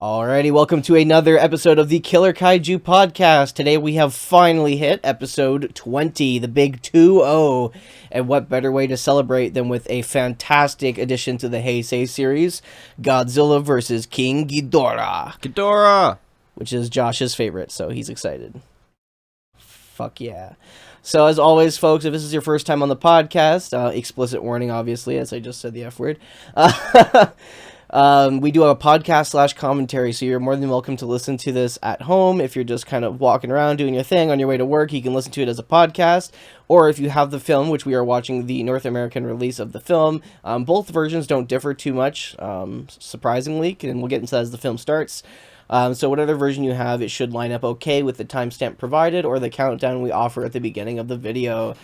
Alrighty, welcome to another episode of the Killer Kaiju podcast. Today we have finally hit episode 20, the big 2-0. And what better way to celebrate than with a fantastic addition to the Heisei series, Godzilla vs. King Ghidorah. Ghidorah! Which is Josh's favorite, so he's excited. Fuck yeah. So as always, folks, if this is your first time on the podcast, explicit warning, obviously, as I just said the F word. We do have a podcast / commentary, so you're more than welcome to listen to this at home. If you're just kind of walking around doing your thing on your way to work, you can listen to it as a podcast. Or if you have the film, which we are watching the North American release of the film, both versions don't differ too much, surprisingly, and we'll get into that as the film starts. So whatever version you have, it should line up okay with the timestamp provided or the countdown we offer at the beginning of the video.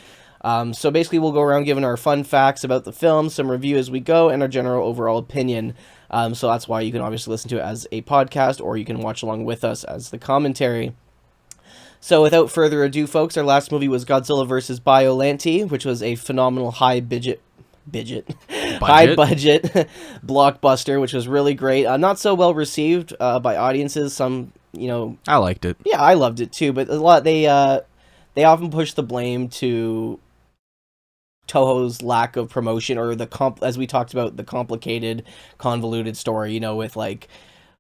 So basically, we'll go around giving our fun facts about the film, some review as we go, and our general overall opinion. So that's why you can obviously listen to it as a podcast, or you can watch along with us as the commentary. So without further ado, folks, our last movie was Godzilla vs. Biollante, which was a phenomenal high budget blockbuster, which was really great. Not so well received by audiences. Some, I liked it. Yeah, I loved it too, but a lot they often push the blame to Toho's lack of promotion, or as we talked about, the complicated, convoluted story, with like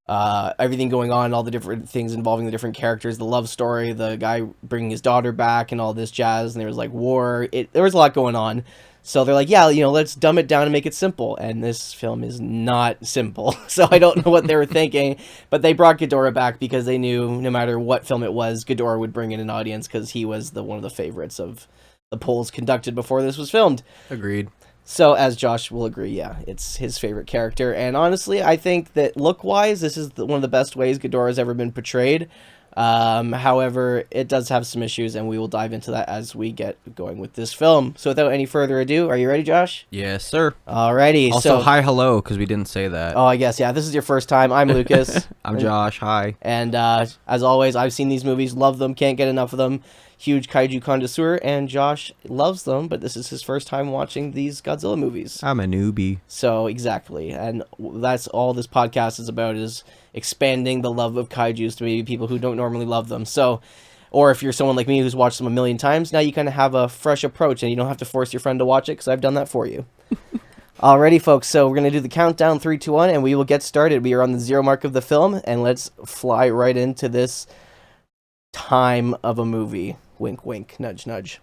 everything going on, all the different things involving the different characters, the love story, the guy bringing his daughter back, and all this jazz, and there was like war. There was a lot going on. So they're like, yeah, let's dumb it down and make it simple. And this film is not simple. So I don't know what they were thinking. But they brought Ghidorah back because they knew no matter what film it was, Ghidorah would bring in an audience because he was one of the favorites of the polls conducted before this was filmed. Agreed. So as Josh will agree, yeah, it's his favorite character. And honestly, I think that look-wise, this is one of the best ways Ghidorah has ever been portrayed. However, it does have some issues, and we will dive into that as we get going with this film. So without any further ado, are you ready, Josh? Yes, sir. Alrighty. Also, hi, hello, because we didn't say that. Oh, I guess, yeah, this is your first time. I'm Lucas. I'm Josh, hi. And as always, I've seen these movies, love them, can't get enough of them. Huge Kaiju connoisseur, and Josh loves them, but this is his first time watching these Godzilla movies. I'm a newbie. So, exactly. And that's all this podcast is about, is expanding the love of Kaijus to maybe people who don't normally love them. So, or if you're someone like me who's watched them a million times, now you kind of have a fresh approach, and you don't have to force your friend to watch it, because I've done that for you. Alrighty, folks, so we're going to do the countdown, 3, 2, 1, and we will get started. We are on the 0 mark of the film, and let's fly right into this time of a movie. Wink, wink, nudge, nudge.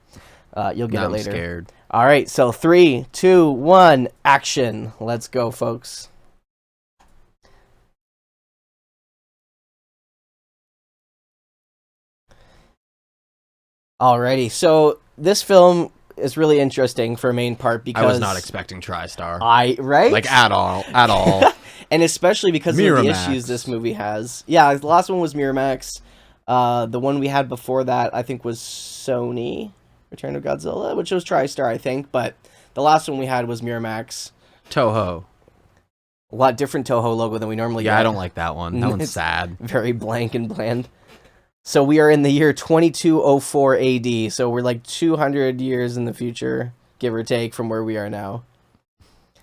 You'll get it later. I'm scared. All right, so 3, 2, 1, action. Let's go, folks. Alrighty, so this film is really interesting for a main part because I was not expecting TriStar. Right? Like, at all. And especially because of the issues this movie has. Yeah, the last one was Miramax. The one we had before that, I think, was Sony, Return of Godzilla, which was TriStar, I think, but the last one we had was Miramax. Toho. A lot different Toho logo than we normally get. Yeah, I don't like that one. That one's sad. Very blank and bland. So we are in the year 2204 AD, so we're like 200 years in the future, give or take, from where we are now.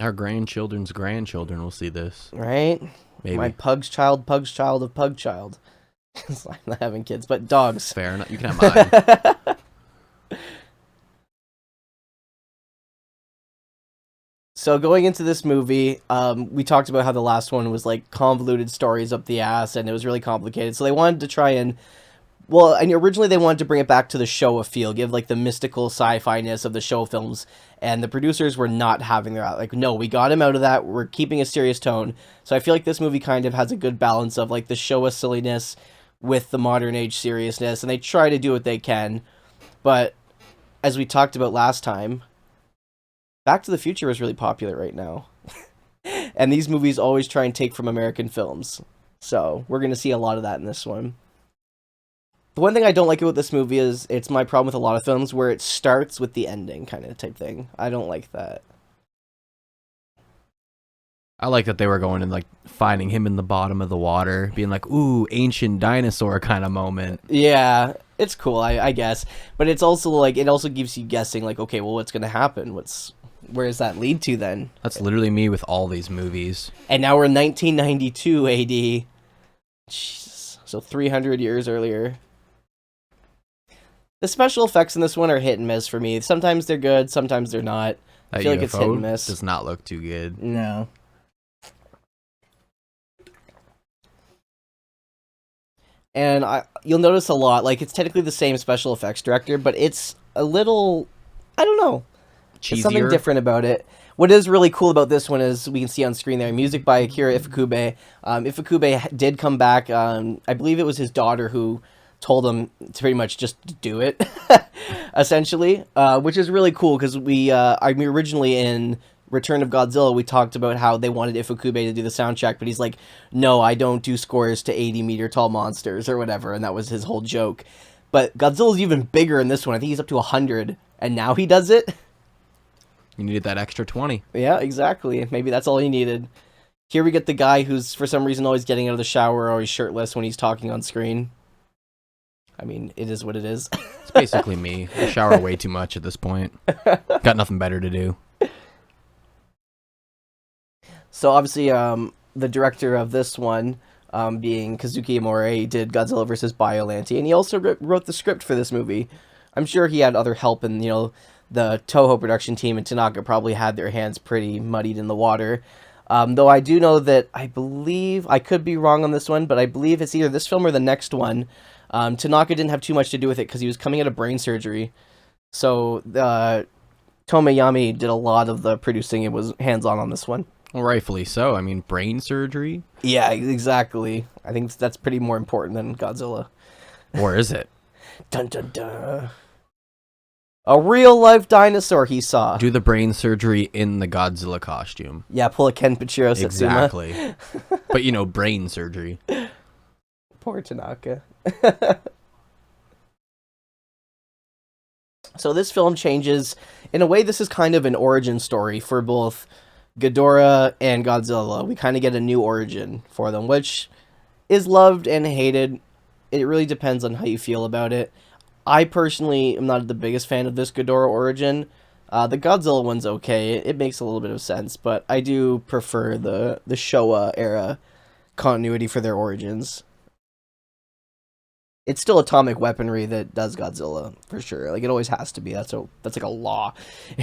Our grandchildren's grandchildren will see this. Right? Maybe. My pug's child of pug child. I'm not having kids, but dogs. Fair enough. You can have mine. So going into this movie, we talked about how the last one was like convoluted stories up the ass, and it was really complicated. So they wanted to try and originally they wanted to bring it back to the Showa feel, give like the mystical sci-fi-ness of the Showa films, and the producers were not having that. Like, no, we got him out of that. We're keeping a serious tone. So I feel like this movie kind of has a good balance of like the Showa silliness with the modern age seriousness, and they try to do what they can. But as we talked about last time, Back to the Future is really popular right now. And these movies always try and take from American films. So we're going to see a lot of that in this one. The one thing I don't like about this movie is it's my problem with a lot of films where it starts with the ending kind of type thing. I don't like that. I like that they were going and like finding him in the bottom of the water, being like, ooh, ancient dinosaur kind of moment. Yeah, it's cool, I guess. But it's also like, it also gives you guessing, like, okay, well, what's going to happen? Where does that lead to then? That's literally me with all these movies. And now we're in 1992 AD. Jesus. So 300 years earlier. The special effects in this one are hit and miss for me. Sometimes they're good, sometimes they're not. I feel like it's hit and miss. Does not look too good. No. And you'll notice a lot, like, it's technically the same special effects director, but it's a little, I don't know. Cheesier. There's something different about it. What is really cool about this one is, we can see on screen there, music by Akira Ifukube. Ifukube did come back. I believe it was his daughter who told him to pretty much just do it, essentially, which is really cool, because we originally in Return of Godzilla, we talked about how they wanted Ifukube to do the soundtrack, but he's like, no, I don't do scores to 80-meter tall monsters or whatever, and that was his whole joke. But Godzilla's even bigger in this one. I think he's up to 100, and now he does it. You needed that extra 20. Yeah, exactly. Maybe that's all he needed. Here we get the guy who's, for some reason, always getting out of the shower, always shirtless when he's talking on screen. I mean, it is what it is. It's basically me. I shower way too much at this point. Got nothing better to do. So obviously, the director of this one, being Kazuki Amore, he did Godzilla vs. Biollante, and he also wrote the script for this movie. I'm sure he had other help, and the Toho production team and Tanaka probably had their hands pretty muddied in the water. Though I do know that, I believe, I could be wrong on this one, but I believe it's either this film or the next one. Tanaka didn't have too much to do with it because he was coming out of brain surgery. So Tomoyami did a lot of the producing. It was hands-on on this one. Well, rightfully so. I mean, brain surgery? Yeah, exactly. I think that's pretty more important than Godzilla. Or is it? Dun dun dun. A real-life dinosaur he saw. Do the brain surgery in the Godzilla costume. Yeah, pull a Ken Pachiro Satsuma. Exactly. But, brain surgery. Poor Tanaka. So this film changes. In a way, this is kind of an origin story for both Ghidorah and Godzilla. We kind of get a new origin for them, which is loved and hated. It really depends on how you feel about it. I personally am not the biggest fan of this Ghidorah origin. The Godzilla one's okay. It makes a little bit of sense, but I do prefer the Showa era continuity for their origins. It's still atomic weaponry that does Godzilla, for sure. Like, it always has to be. That's like a law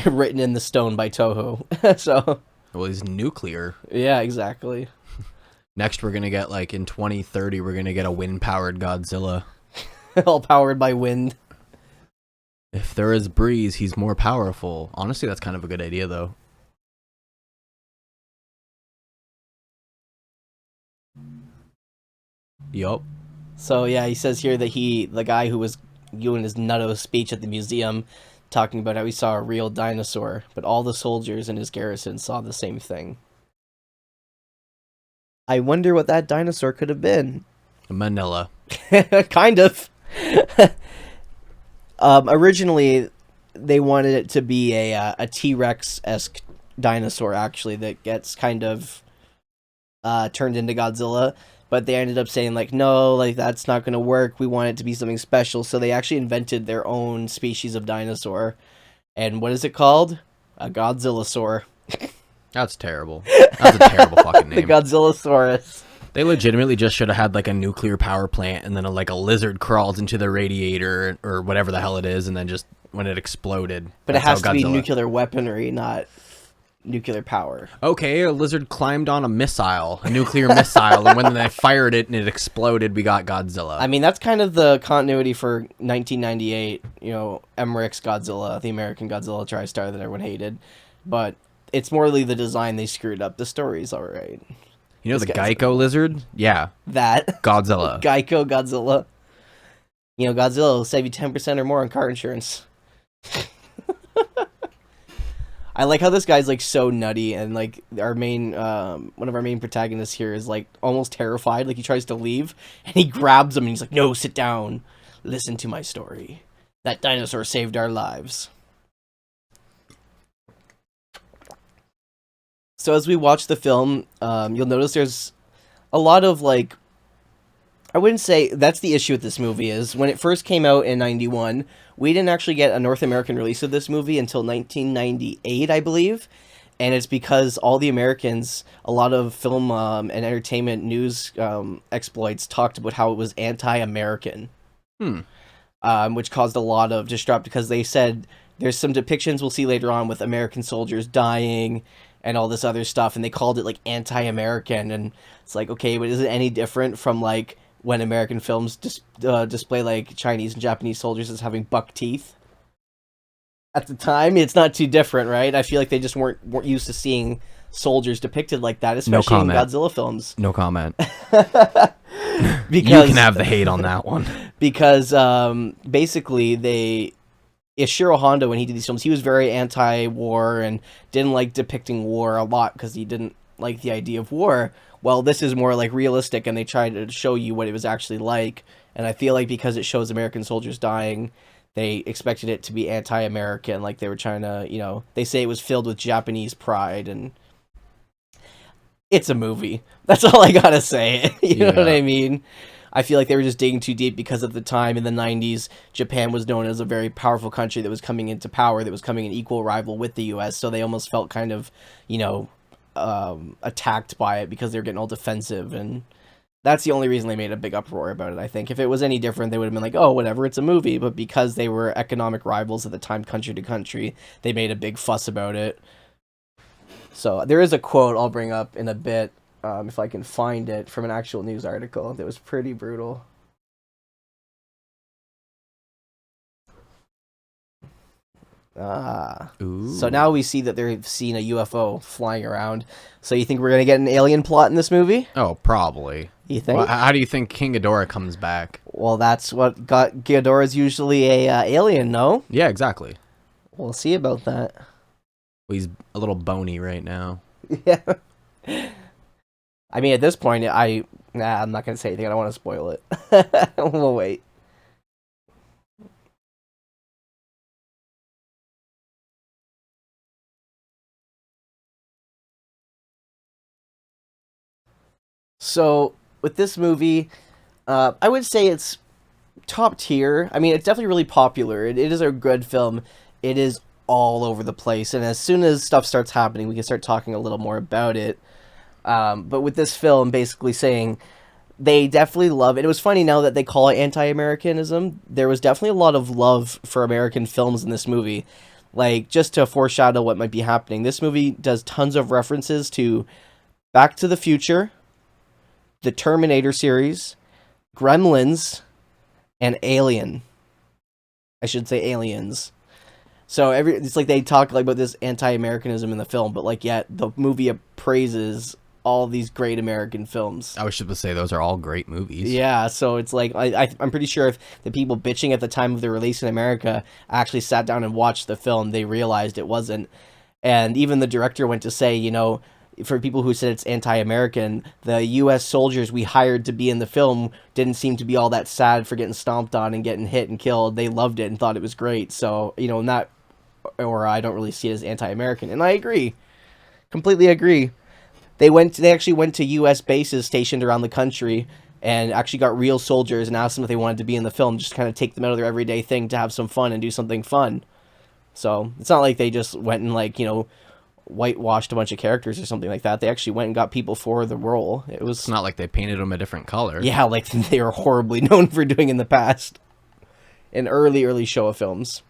written in the stone by Toho. So... Well, he's nuclear. Yeah, exactly. Next, we're going to get, in 2030, we're going to get a wind-powered Godzilla. All powered by wind. If there is breeze, he's more powerful. Honestly, that's kind of a good idea, though. Yup. So, yeah, he says here that the guy who was doing his nutto speech at the museum, talking about how he saw a real dinosaur, but all the soldiers in his garrison saw the same thing. I wonder what that dinosaur could have been. Manila. Kind of. Originally, they wanted it to be a T-Rex-esque dinosaur, actually, that gets kind of turned into Godzilla. But they ended up saying, no, that's not going to work. We want it to be something special. So they actually invented their own species of dinosaur. And what is it called? A Godzillasaur. That's terrible. That's a terrible fucking name. The Godzillasaurus. They legitimately just should have had, a nuclear power plant, and then, a lizard crawls into the radiator, or whatever the hell it is, and then just, when it exploded. But it has to be nuclear weaponry, not nuclear power. Okay, a lizard climbed on a nuclear missile, and when they fired it and it exploded, we got Godzilla. I mean, that's kind of the continuity for 1998, Emmerich's Godzilla, the American Godzilla TriStar that everyone hated. But it's morely the design they screwed up. The story's alright. You know the Geico lizard? Yeah. That. Godzilla. Geico Godzilla. Godzilla will save you 10% or more on car insurance. I like how this guy's so nutty, and our main one of our main protagonists here is almost terrified. He tries to leave, and he grabs him and he's like, "No, sit down. Listen to my story. That dinosaur saved our lives." So as we watch the film, you'll notice there's a lot of I wouldn't say that's the issue with this movie is when it first came out in 91, we didn't actually get a North American release of this movie until 1998, I believe. and it's because all the Americans, a lot of film and entertainment news exploits talked about how it was anti-American, Hmm. which caused a lot of disrupt because they said there's some depictions we'll see later on with American soldiers dying and all this other stuff, and they called it like anti-American, and it's like, okay, but is it any different from like when American films display like Chinese and Japanese soldiers as having buck teeth? At the time, it's not too different, right? I feel like they just weren't used to seeing soldiers depicted like that, No especially in comment. Godzilla films. No comment. You Because can have the hate on that one. because basically they Ishiro Honda, when he did these films, he was very anti-war and didn't like depicting war a lot because he didn't like the idea of war. Well, this is more like realistic, and they tried to show you what it was actually like. And I feel like because it shows American soldiers dying, they expected it to be anti-American, like they were trying to, they say it was filled with Japanese pride, and it's a movie. That's all I gotta say. You know what I mean? I feel like they were just digging too deep because at the time in the 90s, Japan was known as a very powerful country that was coming into power, that was coming an equal rival with the US, so they almost felt kind of, attacked by it because they were getting all defensive, and that's the only reason they made a big uproar about it, I think. If it was any different, they would have been like, oh, whatever, it's a movie, but because they were economic rivals at the time, country to country, they made a big fuss about it. So there is a quote I'll bring up in a bit, if I can find it, from an actual news article that was pretty brutal. Ooh. So now we see that they've seen a UFO flying around. So you think we're going to get an alien plot in this movie? Oh, probably. You think? Well, how do you think King Ghidorah comes back? Well, that's what got Ghidorah is usually a alien, no? Yeah, exactly. We'll see about that. Well, he's a little bony right now. Yeah. I mean, at this point, I'm not going to say anything. I don't want to spoil it. We'll wait. So, with this movie, I would say it's top tier. I mean, it's definitely really popular. It is a good film. It is all over the place. And as soon as stuff starts happening, we can start talking a little more about it. But with this film, basically saying they definitely love it. It was funny now that they call it anti-Americanism. There was definitely a lot of love for American films in this movie. Like, just to foreshadow what might be happening, this movie does tons of references to Back to the Future, the Terminator series, Gremlins, and Alien. I should say Aliens. So it's like they talk like about this anti-Americanism in the film, but like yet the movie appraises all these great American films. I was just to say those are all great movies. Yeah, so it's like I'm pretty sure if the people bitching at the time of the release in America actually sat down and watched the film, they realized it wasn't. And even the director went to say, for people who said it's anti-American, the U.S. soldiers we hired to be in the film didn't seem to be all that sad for getting stomped on and getting hit and killed. They loved it and thought it was great. So, not, or I don't really see it as anti-American. And I agree. Completely agree. They actually went to U.S. bases stationed around the country and actually got real soldiers and asked them if they wanted to be in the film, just kind of take them out of their everyday thing to have some fun and do something fun. So, it's not like they just went and, whitewashed a bunch of characters or something like that. They actually went and got people for the role. It's not like they painted them a different color. Yeah, like they were horribly known for doing in the past. In early Showa films.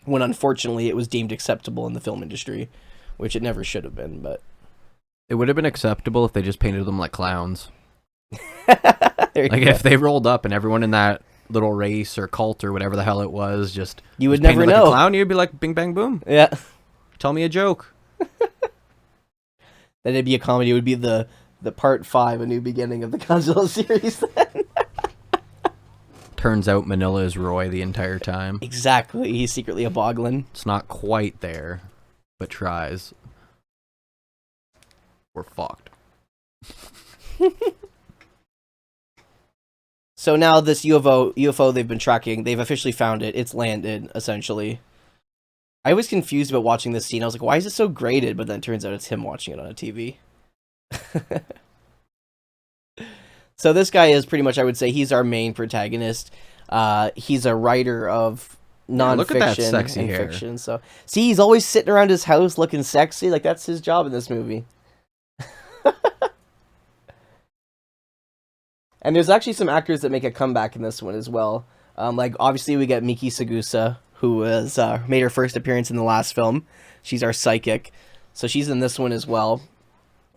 When unfortunately it was deemed acceptable in the film industry. Which it never should have been, but... It would have been acceptable if they just painted them like clowns. Like if they rolled up and everyone in that little race or cult or whatever the hell it was just... You would never painted know. Like a clown, you'd be like, bing, bang, boom. Yeah. Tell me a joke. Then it'd be a comedy. It would be the part 5, A New Beginning of the Godzilla series then. Turns out Manila is Roy the entire time. Exactly. He's secretly a boglin. It's not quite there, but tries. We're fucked. So now this UFO they've been tracking, they've officially found it. It's landed, essentially. I was confused about watching this scene. I was like, why is it so graded? But then it turns out it's him watching it on a TV. So this guy is pretty much, I would say, he's our main protagonist. He's a writer of Yeah, look at that nonfiction sexy and hair. fiction. So see, he's always sitting around his house looking sexy. Like that's his job in this movie. And there's actually some actors that make a comeback in this one as well. Like obviously we get Miki Sagusa, who has made her first appearance in the last film. She's our psychic, so she's in this one as well.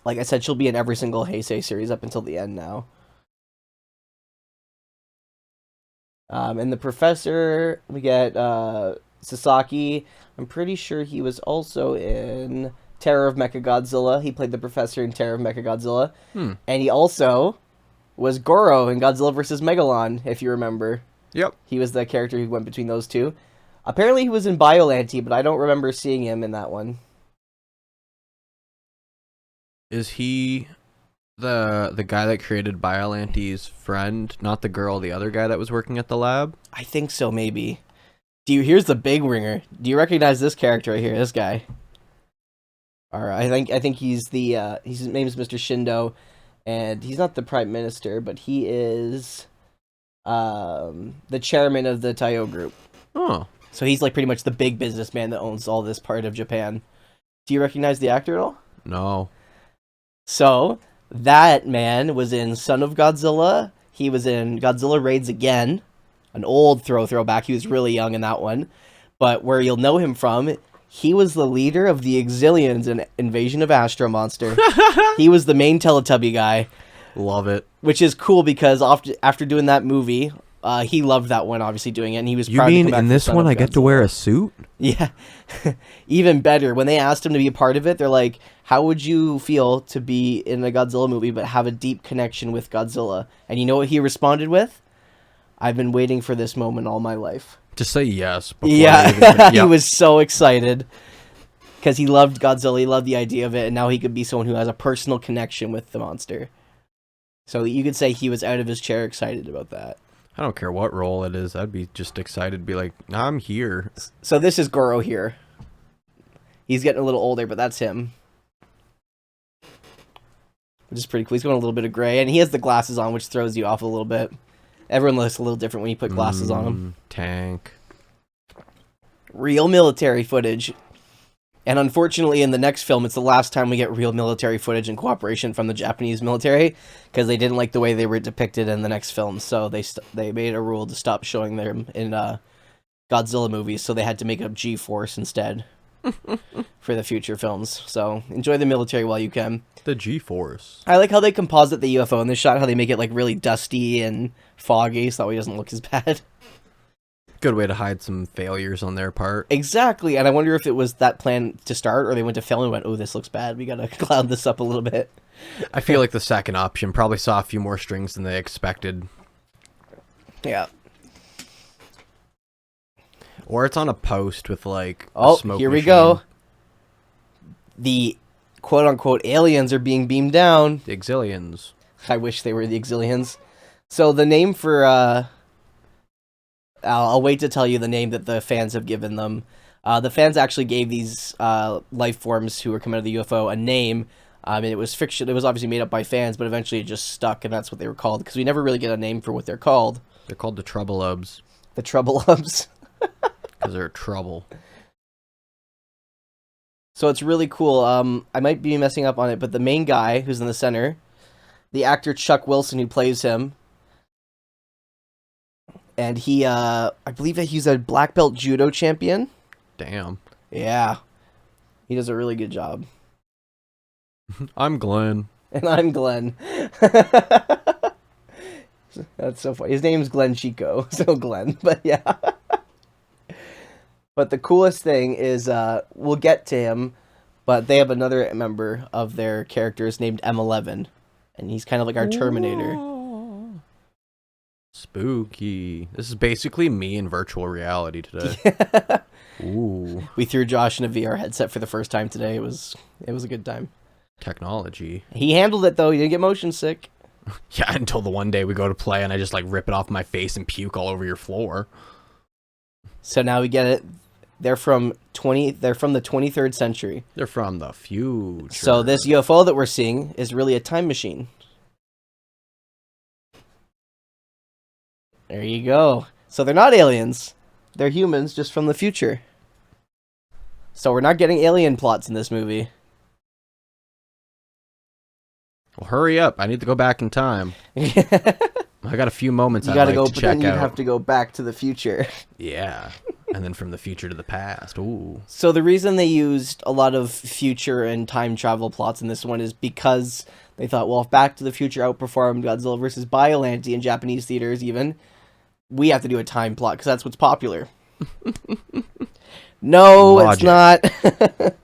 Like I said, she'll be in every single Heisei series up until the end now. And the professor, we get Sasaki. I'm pretty sure he was also in Terror of Mechagodzilla. He played the professor in Terror of Mechagodzilla. And he also was Goro in Godzilla vs. Megalon, if you remember. Yep. He was the character who went between those two. Apparently he was in Biollante, but I don't remember seeing him in that one. Is he the guy that created Biolante's friend, not the girl, the other guy that was working at the lab? I think so, maybe. Here's the big ringer. Do you recognize this character right here? This guy. All right, I think he's his name is Mr. Shindo, and he's not the prime minister, but he is the chairman of the Taiyo group. Oh. So he's like pretty much the big businessman that owns all this part of Japan. Do you recognize the actor at all? No. So that man was in Son of Godzilla. He was in Godzilla Raids Again, an old throwback. He was really young in that one. But where you'll know him from, he was the leader of the Exilians in Invasion of Astro Monster. He was the main Teletubby guy. Love it. Which is cool because after doing that movie, he loved that one, obviously doing it, and he was proud to come back. You mean in this one I get to wear a suit? Yeah. Even better. When they asked him to be a part of it, they're like, how would you feel to be in a Godzilla movie but have a deep connection with Godzilla? And you know what he responded with? I've been waiting for this moment all my life. To say yes. Yeah. He was so excited because he loved Godzilla. He loved the idea of it, and now he could be someone who has a personal connection with the monster. So you could say he was out of his chair excited about that. I don't care what role it is. I'd be just excited to be like, nah, I'm here. So this is Goro here. He's getting a little older, but that's him. Which is pretty cool. He's going a little bit of gray, and he has the glasses on, which throws you off a little bit. Everyone looks a little different when you put glasses on them. Tank. Real military footage. And unfortunately, in the next film, it's the last time we get real military footage in cooperation from the Japanese military, because they didn't like the way they were depicted in the next film, so they made a rule to stop showing them in Godzilla movies, so they had to make up G-Force instead for the future films. So enjoy the military while you can. The G-Force. I like how they composite the UFO in this shot, how they make it like really dusty and foggy, so that way it doesn't look as bad. Good way to hide some failures on their part. Exactly, and I wonder if it was that plan to start, or they went to film and went, oh, this looks bad, we gotta cloud this up a little bit. I feel like the second option probably saw a few more strings than they expected. Yeah. Or it's on a post with, like, a smoke here machine. we go. The quote-unquote aliens are being beamed down. The Exilians. I wish they were the Exilians. So the name for, I'll wait to tell you the name that the fans have given them. The fans actually gave these life forms who were coming out of the UFO a name. And it was fiction. It was obviously made up by fans, but eventually it just stuck, and that's what they were called. Because we never really get a name for what they're called. They're called the Trouble-Ubs. The Trouble-Ubs. Because they're trouble. So it's really cool. I might be messing up on it, but the main guy who's in the center, the actor Chuck Wilson who plays him, and he, I believe that he's a black belt judo champion. Damn. Yeah. He does a really good job. I'm Glenn. And I'm Glenn. That's so funny. His name's Glenn Chico, so Glenn, but yeah. But the coolest thing is, we'll get to him, but they have another member of their characters named M11, and he's kind of like our Terminator. Ooh. Spooky. This is basically me in virtual reality today. Ooh. We threw Josh in a VR headset for the first time today. It was a good time. Technology. He handled it though. He didn't get motion sick. Yeah, until the one day we go to play and I just like rip it off my face and puke all over your floor. So now we get it. They're from the 23rd century. They're from the future. So this UFO that we're seeing is really a time machine. There you go. So they're not aliens. They're humans, just from the future. So we're not getting alien plots in this movie. Well, hurry up. I need to go back in time. I got a few moments I'd like to check out. Then you'd have to go back to the future. Yeah. And then from the future to the past. Ooh. So the reason they used a lot of future and time travel plots in this one is because they thought, well, if Back to the Future outperformed Godzilla vs. Biollante in Japanese theaters even, we have to do a time plot because that's what's popular. No, Logic. It's not.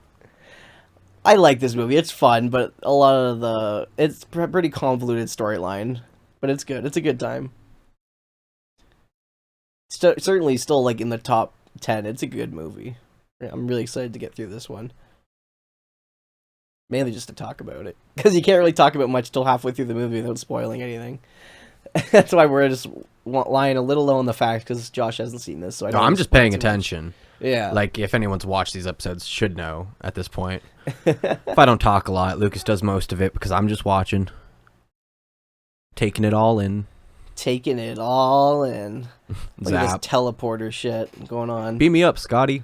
I like this movie. It's fun, but a lot of it's a pretty convoluted storyline, but it's good. It's a good time. Certainly still like in the top 10. It's a good movie. I'm really excited to get through this one. Mainly just to talk about it, because you can't really talk about much till halfway through the movie without spoiling anything. That's why we're just lying a little low on the facts, because Josh hasn't seen this. So I'm just paying attention. Yeah. Like, if anyone's watched these episodes, should know at this point. If I don't talk a lot, Lucas does most of it because I'm just watching. Taking it all in. Taking it all in. Look at Zap. this teleporter shit going on. Beat me up, Scotty.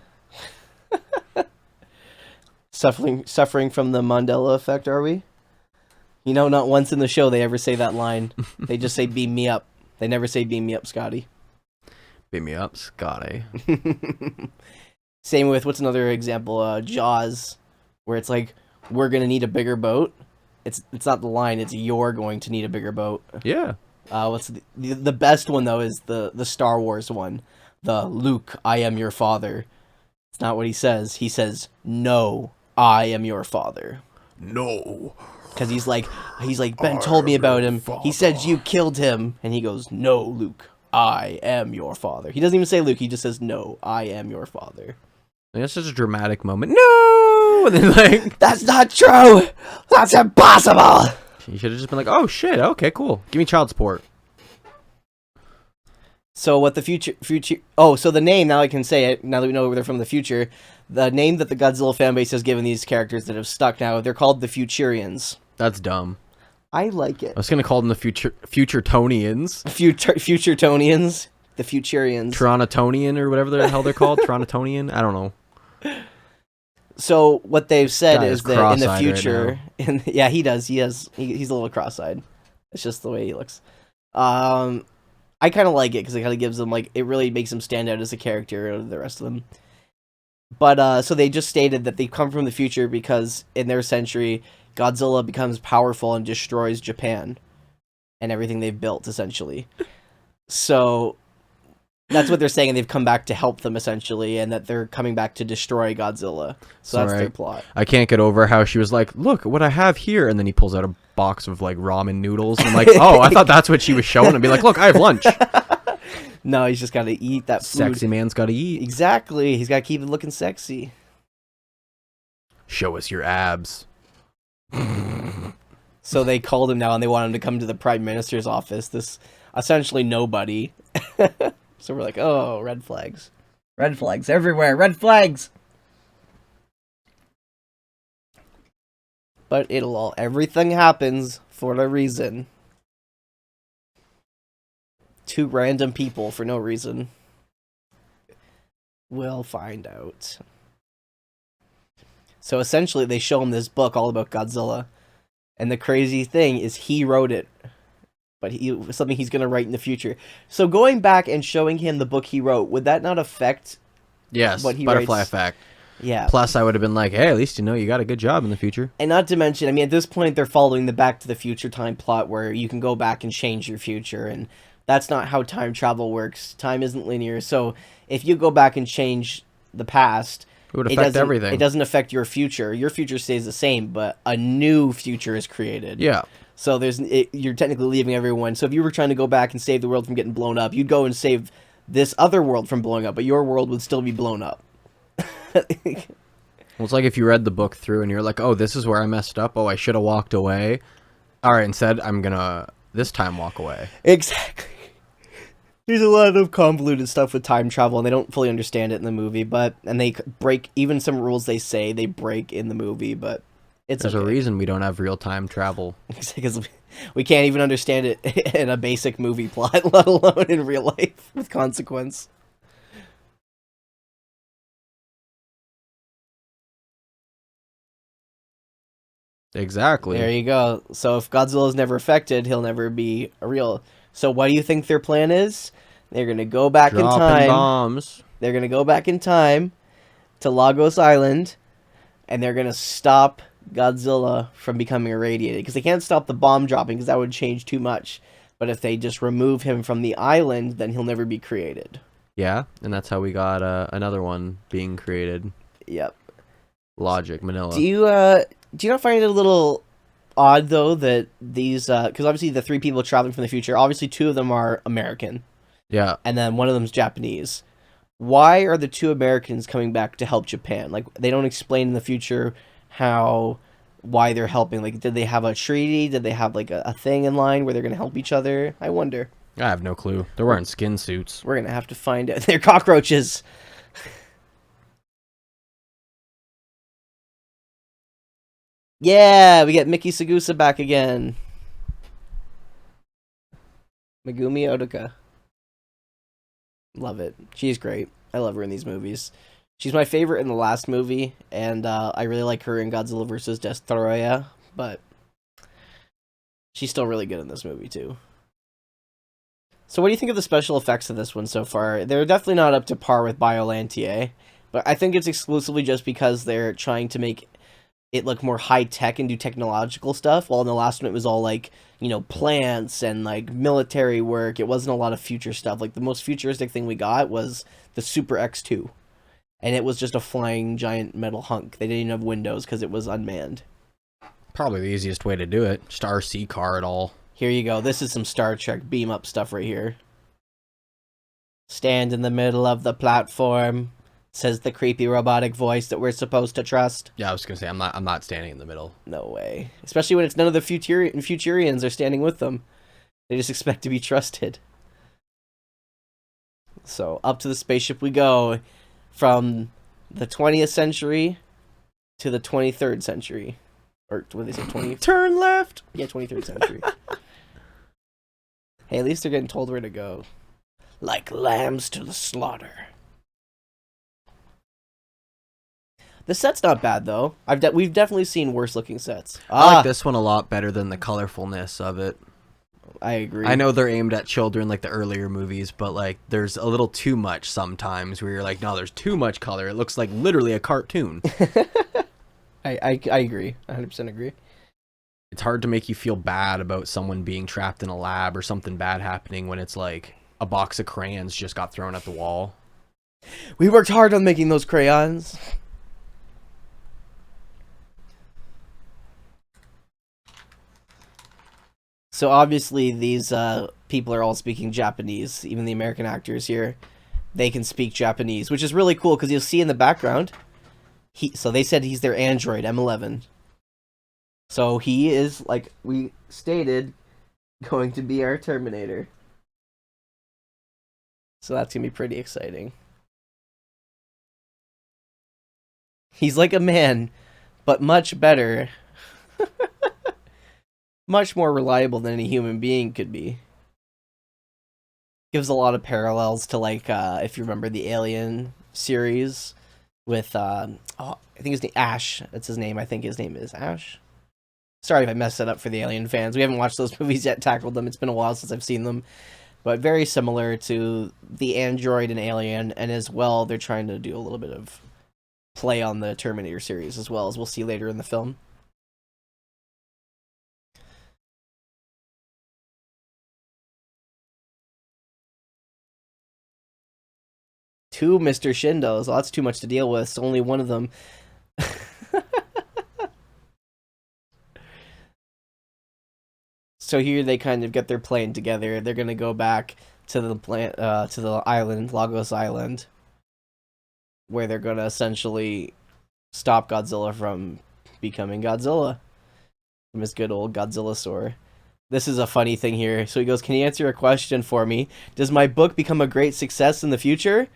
Suffering from the Mandela effect, are we? You know, not once in the show they ever say that line. They just say, beam me up. They never say, beam me up, Scotty. Beat me up, Scotty. Same with, what's another example? Jaws, where it's like, we're going to need a bigger boat. It's not the line, it's you're going to need a bigger boat. Yeah. What's the best one, though, is the Star Wars one. The Luke, I am your father. It's not what he says. He says, no, I am your father. No. Because he's like, Ben told me about him. He said you killed him. And he goes, no, Luke, I am your father. He doesn't even say Luke. He just says, no, I am your father. That's such a dramatic moment. No! And then, like, that's not true. That's impossible. You should have just been like, oh, shit. Okay, cool. Give me child support. So what the future... Oh, so the name, now I can say it, now that we know they're from the future, the name that the Godzilla fanbase has given these characters that have stuck now, they're called the Futurians. That's dumb. I like it. I was going to call them the Futuretonians. Futuretonians? The Futurians. Tronatonian or whatever the hell they're called. Tronatonian? I don't know. So what they've said is that in the future... Right yeah, he does. He's a little cross-eyed. It's just the way he looks. I kind of like it because it kind of gives them, like, it really makes him stand out as a character out of the rest of them. But, so they just stated that they come from the future because in their century, Godzilla becomes powerful and destroys Japan and everything they've built, essentially. So that's what they're saying, and they've come back to help them, essentially, and that they're coming back to destroy Godzilla. So that's their plot. I can't get over how she was like, look what I have here, and then he pulls out a box of, like, ramen noodles, and I'm like, oh, I thought that's what she was showing, and be like, look, I have lunch. No, he's just got to eat that food. Sexy man's got to eat. Exactly. He's got to keep it looking sexy. Show us your abs. So they called him now, and they want him to come to the Prime Minister's office. This essentially nobody. So we're like, oh, red flags. Red flags everywhere. Red flags! But everything happens for a reason. Two random people for no reason. We'll find out. So essentially, they show him this book all about Godzilla. And the crazy thing is he wrote it. But something he's going to write in the future. So going back and showing him the book he wrote, would that not affect what he butterfly writes? effect. Yeah. Plus, I would have been like, hey, at least you know you got a good job in the future. And not to mention, I mean, at this point, they're following the Back to the Future time plot where you can go back and change your future. And that's not how time travel works. Time isn't linear. So if you go back and change the past... It would affect everything. It doesn't affect your future. Your future stays the same, but a new future is created. Yeah. So you're technically leaving everyone. So if you were trying to go back and save the world from getting blown up, you'd go and save this other world from blowing up, but your world would still be blown up. Well, it's like if you read the book through and you're like, oh, this is where I messed up. Oh, I should have walked away. All right, instead, I'm going to this time walk away. Exactly. There's a lot of convoluted stuff with time travel, and they don't fully understand it in the movie, and they break, even some rules they say, they break in the movie, but there's a reason we don't have real-time travel. Because we can't even understand it in a basic movie plot, let alone in real life with consequence. Exactly. There you go. So if Godzilla is never affected, he'll never be a real. So what do you think their plan is? They're gonna go back in Dropping time. bombs. They're gonna go back in time to Lagos Island, and they're gonna stop Godzilla from becoming irradiated because they can't stop the bomb dropping because that would change too much. But if they just remove him from the island, then he'll never be created. Yeah, and that's how we got another one being created. Yep. Logic, Manila. Do you not find it a little odd though that these because obviously the three people traveling from the future, obviously two of them are American, Yeah. and then one of them's Japanese. Why are the two Americans coming back to help Japan? Like they don't explain in the future why they're helping. Like did they have a treaty? Did they have like a thing in line where they're gonna help each other? I wonder. I have no clue. They're wearing skin suits. We're gonna have to find out. They're cockroaches. Yeah, we get Miki Sagusa back again. Megumi Otoka. Love it. She's great. I love her in these movies. She's my favorite in the last movie, and I really like her in Godzilla vs. Destoroyah, but she's still really good in this movie, too. So what do you think of the special effects of this one so far? They're definitely not up to par with Biollante, but I think it's exclusively just because they're trying to make it look more high-tech and do technological stuff, while in the last one it was all, like, you know, plants and, like, military work. It wasn't a lot of future stuff. Like, the most futuristic thing we got was the Super X2, and it was just a flying giant metal hunk. They didn't even have windows because it was unmanned. Probably the easiest way to do it. Just RC car it all. Here you go. This is some Star Trek beam-up stuff right here. Stand in the middle of the platform, says the creepy robotic voice that we're supposed to trust. Yeah, I was gonna say I'm not standing in the middle. No way. Especially when it's none of the Futurians are standing with them. They just expect to be trusted. So up to the spaceship we go, from the 20th century to the 23rd century. Or what did they say, 20th? Turn left! Yeah, 23rd century. Hey, at least they're getting told where to go. Like lambs to the slaughter. The set's not bad, though. We've definitely seen worse-looking sets. I like this one a lot better than the colorfulness of it. I agree. I know they're aimed at children like the earlier movies, but like there's a little too much sometimes where you're like, no, there's too much color. It looks like literally a cartoon. I agree. 100% agree. It's hard to make you feel bad about someone being trapped in a lab or something bad happening when it's like a box of crayons just got thrown at the wall. We worked hard on making those crayons. So obviously these people are all speaking Japanese, even the American actors here. They can speak Japanese, which is really cool because you'll see in the background. So they said he's their android, M11. So he is, like we stated, going to be our Terminator. So that's going to be pretty exciting. He's like a man, but much better. Much more reliable than any human being could be. Gives a lot of parallels to, like, if you remember the Alien series with, I think his name, Ash. That's his name. I think his name is Ash. Sorry if I messed that up for the Alien fans. We haven't watched those movies yet, tackled them. It's been a while since I've seen them. But very similar to the android and Alien, and as well, they're trying to do a little bit of play on the Terminator series as well, as we'll see later in the film. Two Mr. Shindos. Well, that's too much to deal with. So only one of them. So here they kind of get their plan together. They're gonna go back to the island, Lagos Island, where they're gonna essentially stop Godzilla from becoming Godzilla from his good old Godzilla store. This is a funny thing here. So he goes, "Can you answer a question for me? Does my book become a great success in the future?"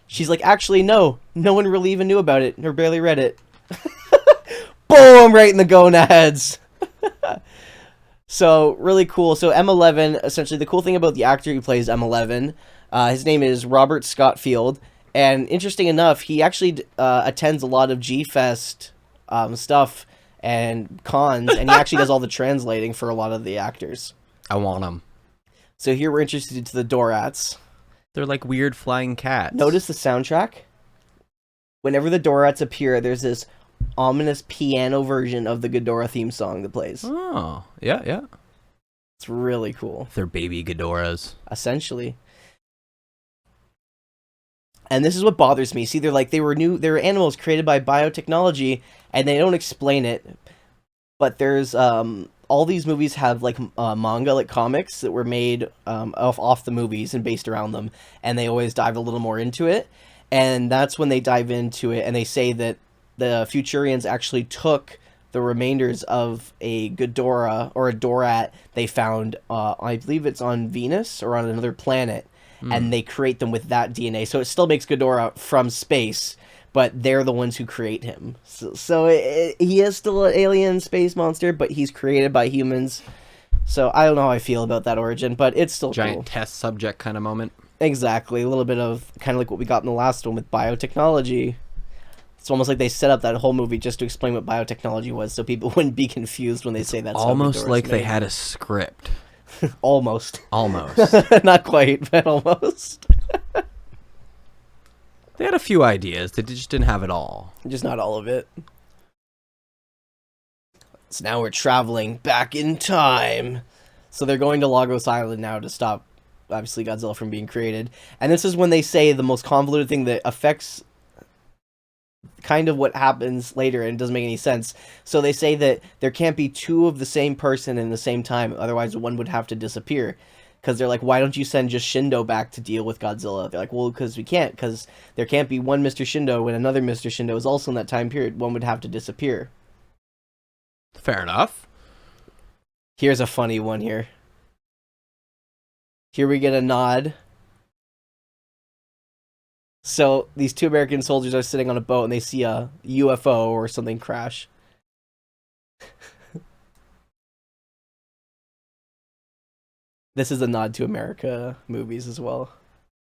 She's like, "Actually, no. No one really even knew about it or barely read it." Boom! Right in the gonads. So, really cool. So, M11, essentially, the cool thing about the actor who plays M11, his name is Robert Scott Field. And interesting enough, he actually attends a lot of G-Fest stuff and cons, and he actually does all the translating for a lot of the actors. I want them. So here we're introduced to the Dorats. They're like weird flying cats. Notice the soundtrack? Whenever the Dorats appear, there's this ominous piano version of the Ghidorah theme song that plays. Oh, yeah, yeah. It's really cool. They're baby Ghidorahs. Essentially. And this is what bothers me. See, they were animals created by biotechnology, and they don't explain it. But there's all these movies have like manga, like comics that were made off the movies and based around them, and they always dive a little more into it. And that's when they dive into it, and they say that the Futurians actually took the remainders of a Ghidorah or a Dorat they found, I believe it's on Venus or on another planet, and they create them with that DNA. So it still makes Ghidorah from space, but they're the ones who create him. So he is still an alien space monster, but he's created by humans. So I don't know how I feel about that origin, but it's still Giant cool. test subject kind of moment. Exactly. A little bit of kind of like what we got in the last one with biotechnology. It's almost like they set up that whole movie just to explain what biotechnology was, so people wouldn't be confused when they say that's almost like they had a script. Almost. Not quite, but almost. They had a few ideas. They just didn't have it all. Just not all of it. So now we're traveling back in time. So they're going to Lagos Island now to stop, obviously, Godzilla from being created. And this is when they say the most convoluted thing that affects kind of what happens later, and it doesn't make any sense. So they say that there can't be two of the same person in the same time, otherwise one would have to disappear. Because they're like, why don't you send just Shindo back to deal with Godzilla? They're like, well, because we can't, because there can't be one Mr. Shindo when another Mr. Shindo is also in that time period. One would have to disappear. Fair enough. Here's a funny one here. Here we get a nod. So these two American soldiers are sitting on a boat and they see a UFO or something crash. This is a nod to America movies as well.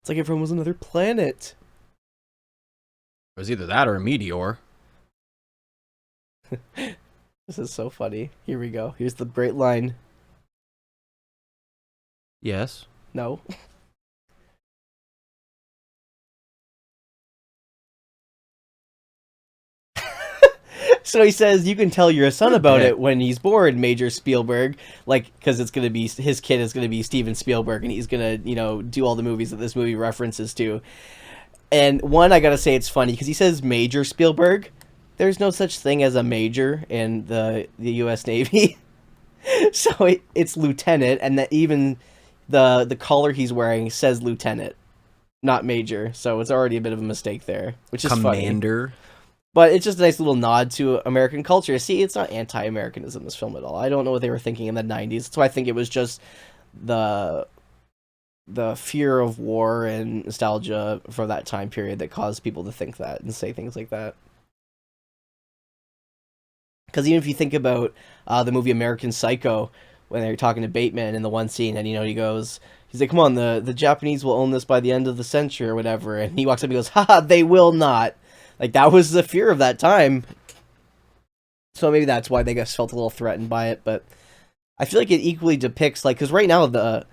It's like everyone was another planet. It was either that or a meteor. This is so funny. Here we go. Here's the great line. Yes. No. So he says, you can tell your son about it when he's born, Major Spielberg. Like, because it's going to be, his kid is going to be Steven Spielberg, and he's going to, you know, do all the movies that this movie references to. And one, I got to say it's funny, because he says Major Spielberg. There's no such thing as a major in the U.S. Navy. So it's lieutenant, and that even the collar he's wearing says lieutenant, not major. So it's already a bit of a mistake there, which is Commander. funny. But it's just a nice little nod to American culture. See, it's not anti-Americanism, this film, at all. I don't know what they were thinking in the 90s. That's why I think it was just the fear of war and nostalgia for that time period that caused people to think that and say things like that. Because even if you think about the movie American Psycho, when they're talking to Bateman in the one scene, and, you know, he's like, come on, the Japanese will own this by the end of the century or whatever. And he walks up and goes, haha, they will not. Like, that was the fear of that time. So maybe that's why they just felt a little threatened by it. But I feel like it equally depicts, like, because right now the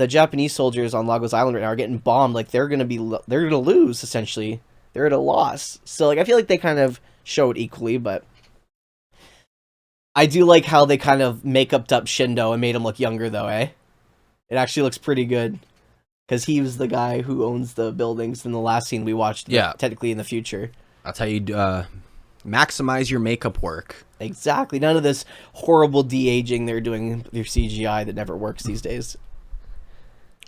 Japanese soldiers on Lagos Island right now are getting bombed. Like, they're gonna lose, essentially. They're at a loss. So, like, I feel like they kind of show it equally, but I do like how they kind of make-upped up Shindo and made him look younger, though, eh? It actually looks pretty good. Because he was the guy who owns the buildings in the last scene we watched, technically in the future. That's how you maximize your makeup work. Exactly. None of this horrible de-aging they're doing with their CGI that never works these days.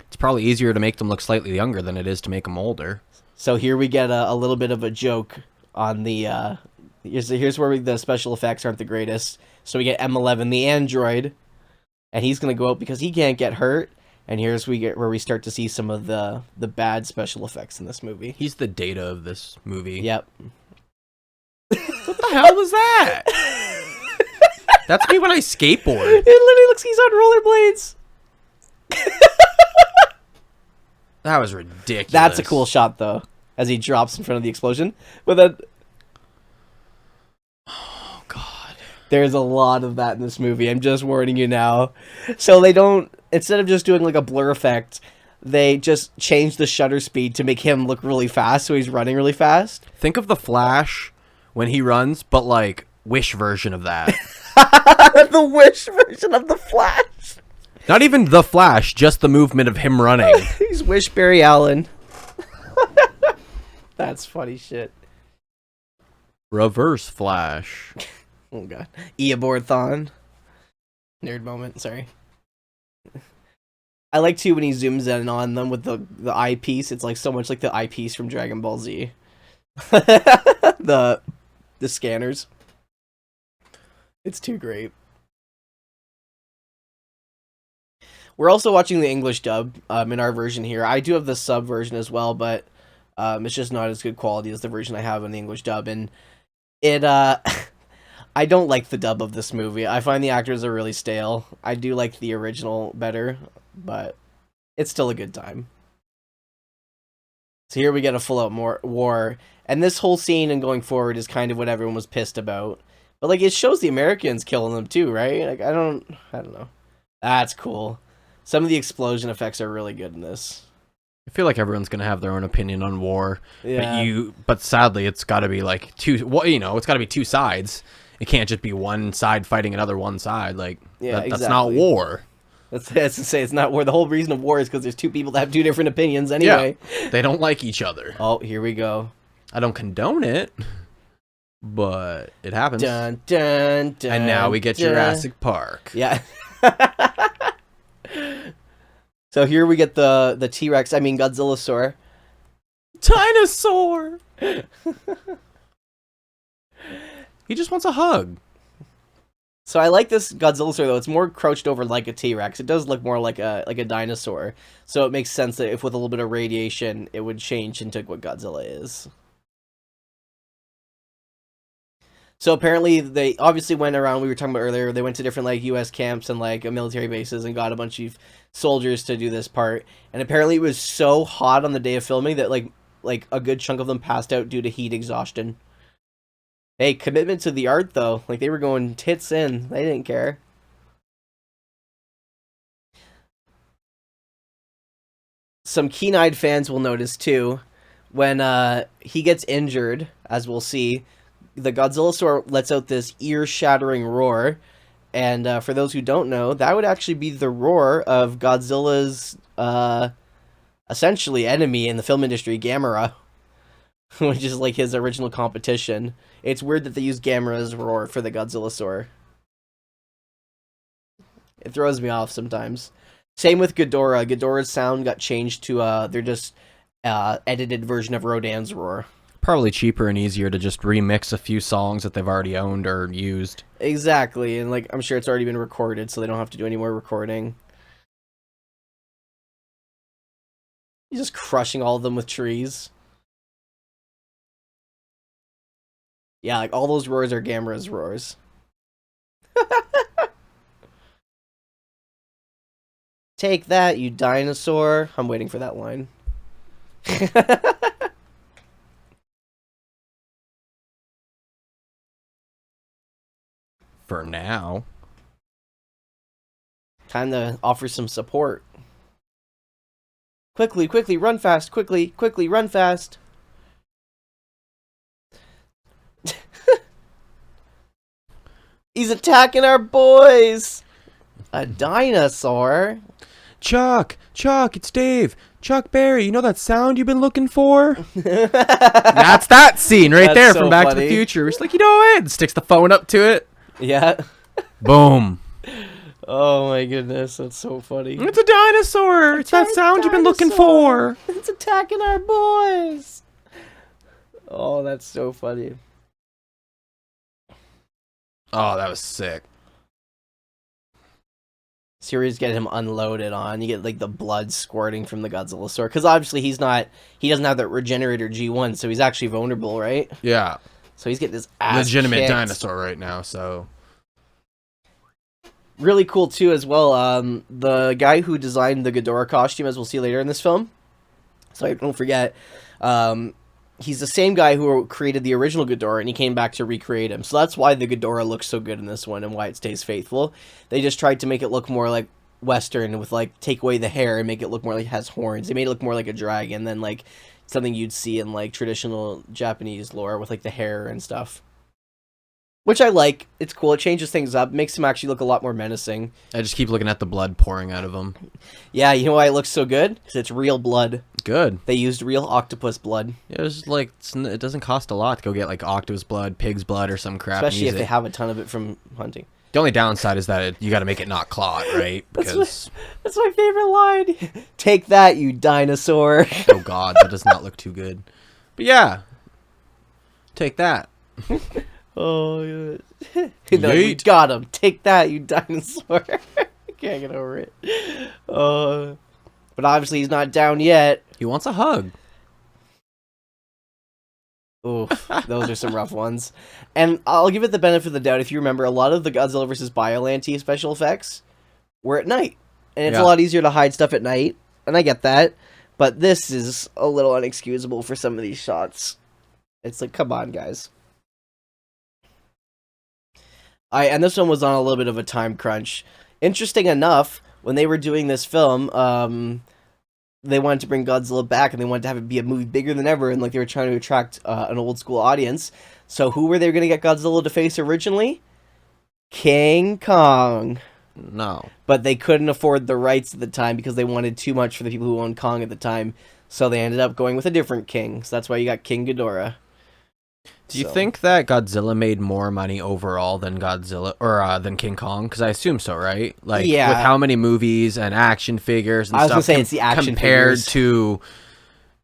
It's probably easier to make them look slightly younger than it is to make them older. So here we get a little bit of a joke on the... here's where the special effects aren't the greatest. So we get M11, the android, and he's going to go out because he can't get hurt. And here's where we start to see some of the bad special effects in this movie. He's the Data of this movie. Yep. What the hell was that? That's me when I skateboard. It literally looks like he's on rollerblades. That was ridiculous. That's a cool shot, though, as he drops in front of the explosion. But then... Oh, God. There's a lot of that in this movie. I'm just warning you now. So they don't, instead of just doing like a blur effect, they just change the shutter speed to make him look really fast, so he's running really fast. Think of the Flash when he runs, but like Wish version of that. The Wish version of the Flash. Not even the Flash, just the movement of him running. He's Wish Barry Allen. That's funny shit. Reverse Flash. Oh god. Eoborthon. Nerd moment, sorry. I like too when he zooms in on them with the eyepiece. It's like so much like the eyepiece from Dragon Ball Z. the scanners. It's too great. We're also watching the English dub in our version here. I do have the sub version as well, but it's just not as good quality as the version I have in the English dub. And it, I don't like the dub of this movie. I find the actors are really stale. I do like the original better, but it's still a good time. So here we get a full-out war. And this whole scene and going forward is kind of what everyone was pissed about. But, like, it shows the Americans killing them, too, right? Like, I don't know. That's cool. Some of the explosion effects are really good in this. I feel like everyone's gonna have their own opinion on war, Yeah. but sadly, it's got to be like two. Well, you know, it's got to be two sides. It can't just be one side fighting another one side. Like, Yeah, that's not war. That's to say, it's not war. The whole reason of war is because there's two people that have two different opinions anyway. Yeah, they don't like each other. Oh, here we go. I don't condone it, but it happens. Dun, dun, dun, And now we get dun. Jurassic Park. Yeah. So here we get the T-Rex, I mean Godzillasaur. Dinosaur! He just wants a hug. So I like this Godzillasaur though. It's more crouched over like a T-Rex. It does look more like a dinosaur. So it makes sense that if with a little bit of radiation, it would change into what Godzilla is. So apparently they obviously went around, we were talking about earlier, they went to different like US camps and like military bases and got a bunch of soldiers to do this part. And apparently it was so hot on the day of filming that like a good chunk of them passed out due to heat exhaustion. Hey, commitment to the art though. Like they were going tits in. They didn't care. Some keen-eyed fans will notice too when he gets injured, as we'll see. The Godzillasaur lets out this ear-shattering roar, and for those who don't know, that would actually be the roar of Godzilla's essentially enemy in the film industry, Gamera, which is like his original competition. It's weird that they use Gamera's roar for the Godzillasaur. It throws me off sometimes. Same with Ghidorah. Ghidorah's sound got changed to their just edited version of Rodan's roar. Probably cheaper and easier to just remix a few songs that they've already owned or used. Exactly, and like I'm sure it's already been recorded, so they don't have to do any more recording. He's just crushing all of them with trees. Yeah, like all those roars are Gamera's roars. Take that, you dinosaur. I'm waiting for that line. For now. Time to offer some support. Quickly, quickly, run fast. Quickly, quickly, run fast. He's attacking our boys. A dinosaur. Chuck, it's Dave. Chuck Berry, you know that sound you've been looking for? That's that scene right there so from Back to funny. the Future. It's like, you know it. Sticks the phone up to it. Yeah. Boom. Oh my goodness, that's so funny. It's a dinosaur. It's that sound you've been looking for. It's attacking our boys. Oh, that's so funny. Oh, that was sick. Series get him unloaded on. You get like the blood squirting from the Godzillasaur because obviously he doesn't have that regenerator G1, so he's actually vulnerable, right? Yeah. So he's getting his ass Legitimate kicked. dinosaur right now, so. Really cool too as well. The guy who designed the Ghidorah costume, as we'll see later in this film, so I don't forget, he's the same guy who created the original Ghidorah, and he came back to recreate him. So that's why the Ghidorah looks so good in this one, and why it stays faithful. They just tried to make it look more like Western, with like take away the hair and make it look more like it has horns. They made it look more like a dragon than like something you'd see in like traditional Japanese lore with like the hair and stuff. Which I like. It's cool. It changes things up. Makes him actually look a lot more menacing. I just keep looking at the blood pouring out of him. Yeah, you know why it looks so good? Because it's real blood. Good. They used real octopus blood. Yeah, it's like it doesn't cost a lot to go get like octopus blood, pig's blood, or some crap. Especially if they have a ton of it from hunting. The only downside is that you got to make it not clot, right? Because that's my favorite line. Take that, you dinosaur. Oh God, that does not look too good. But yeah, take that. Oh, yeah. We got him. Take that, you dinosaur. I can't get over it. But obviously he's not down yet. He wants a hug. Oof, those are some rough ones. And I'll give it the benefit of the doubt. If you remember, a lot of the Godzilla vs. Biollante special effects were at night. And it's a lot easier to hide stuff at night. And I get that. But this is a little unexcusable for some of these shots. It's like, come on, guys. And this one was on a little bit of a time crunch. Interesting enough, when they were doing this film, they wanted to bring Godzilla back, and they wanted to have it be a movie bigger than ever, and like they were trying to attract an old school audience. So who were they going to get Godzilla to face originally? King Kong. No. But they couldn't afford the rights at the time because they wanted too much for the people who owned Kong at the time. So they ended up going with a different king. So that's why you got King Ghidorah. Do you think that Godzilla made more money overall than than King Kong? Because I assume so, right? Like, with how many movies and action figures and I was stuff gonna say it's the action compared figures. to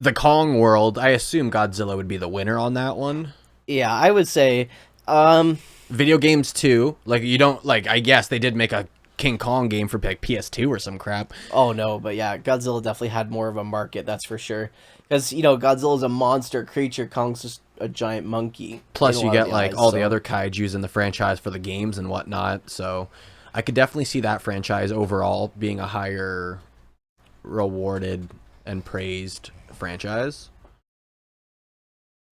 the Kong world, I assume Godzilla would be the winner on that one. Yeah, I would say. Video games too. Like, you don't like. I guess they did make a King Kong game for like PS2 or some crap. Oh no, but yeah, Godzilla definitely had more of a market. That's for sure. Because Godzilla's a monster creature. Kong's just a giant monkey. Plus, you get like all the other kaijus in the franchise for the games and whatnot. So, I could definitely see that franchise overall being a higher rewarded and praised franchise.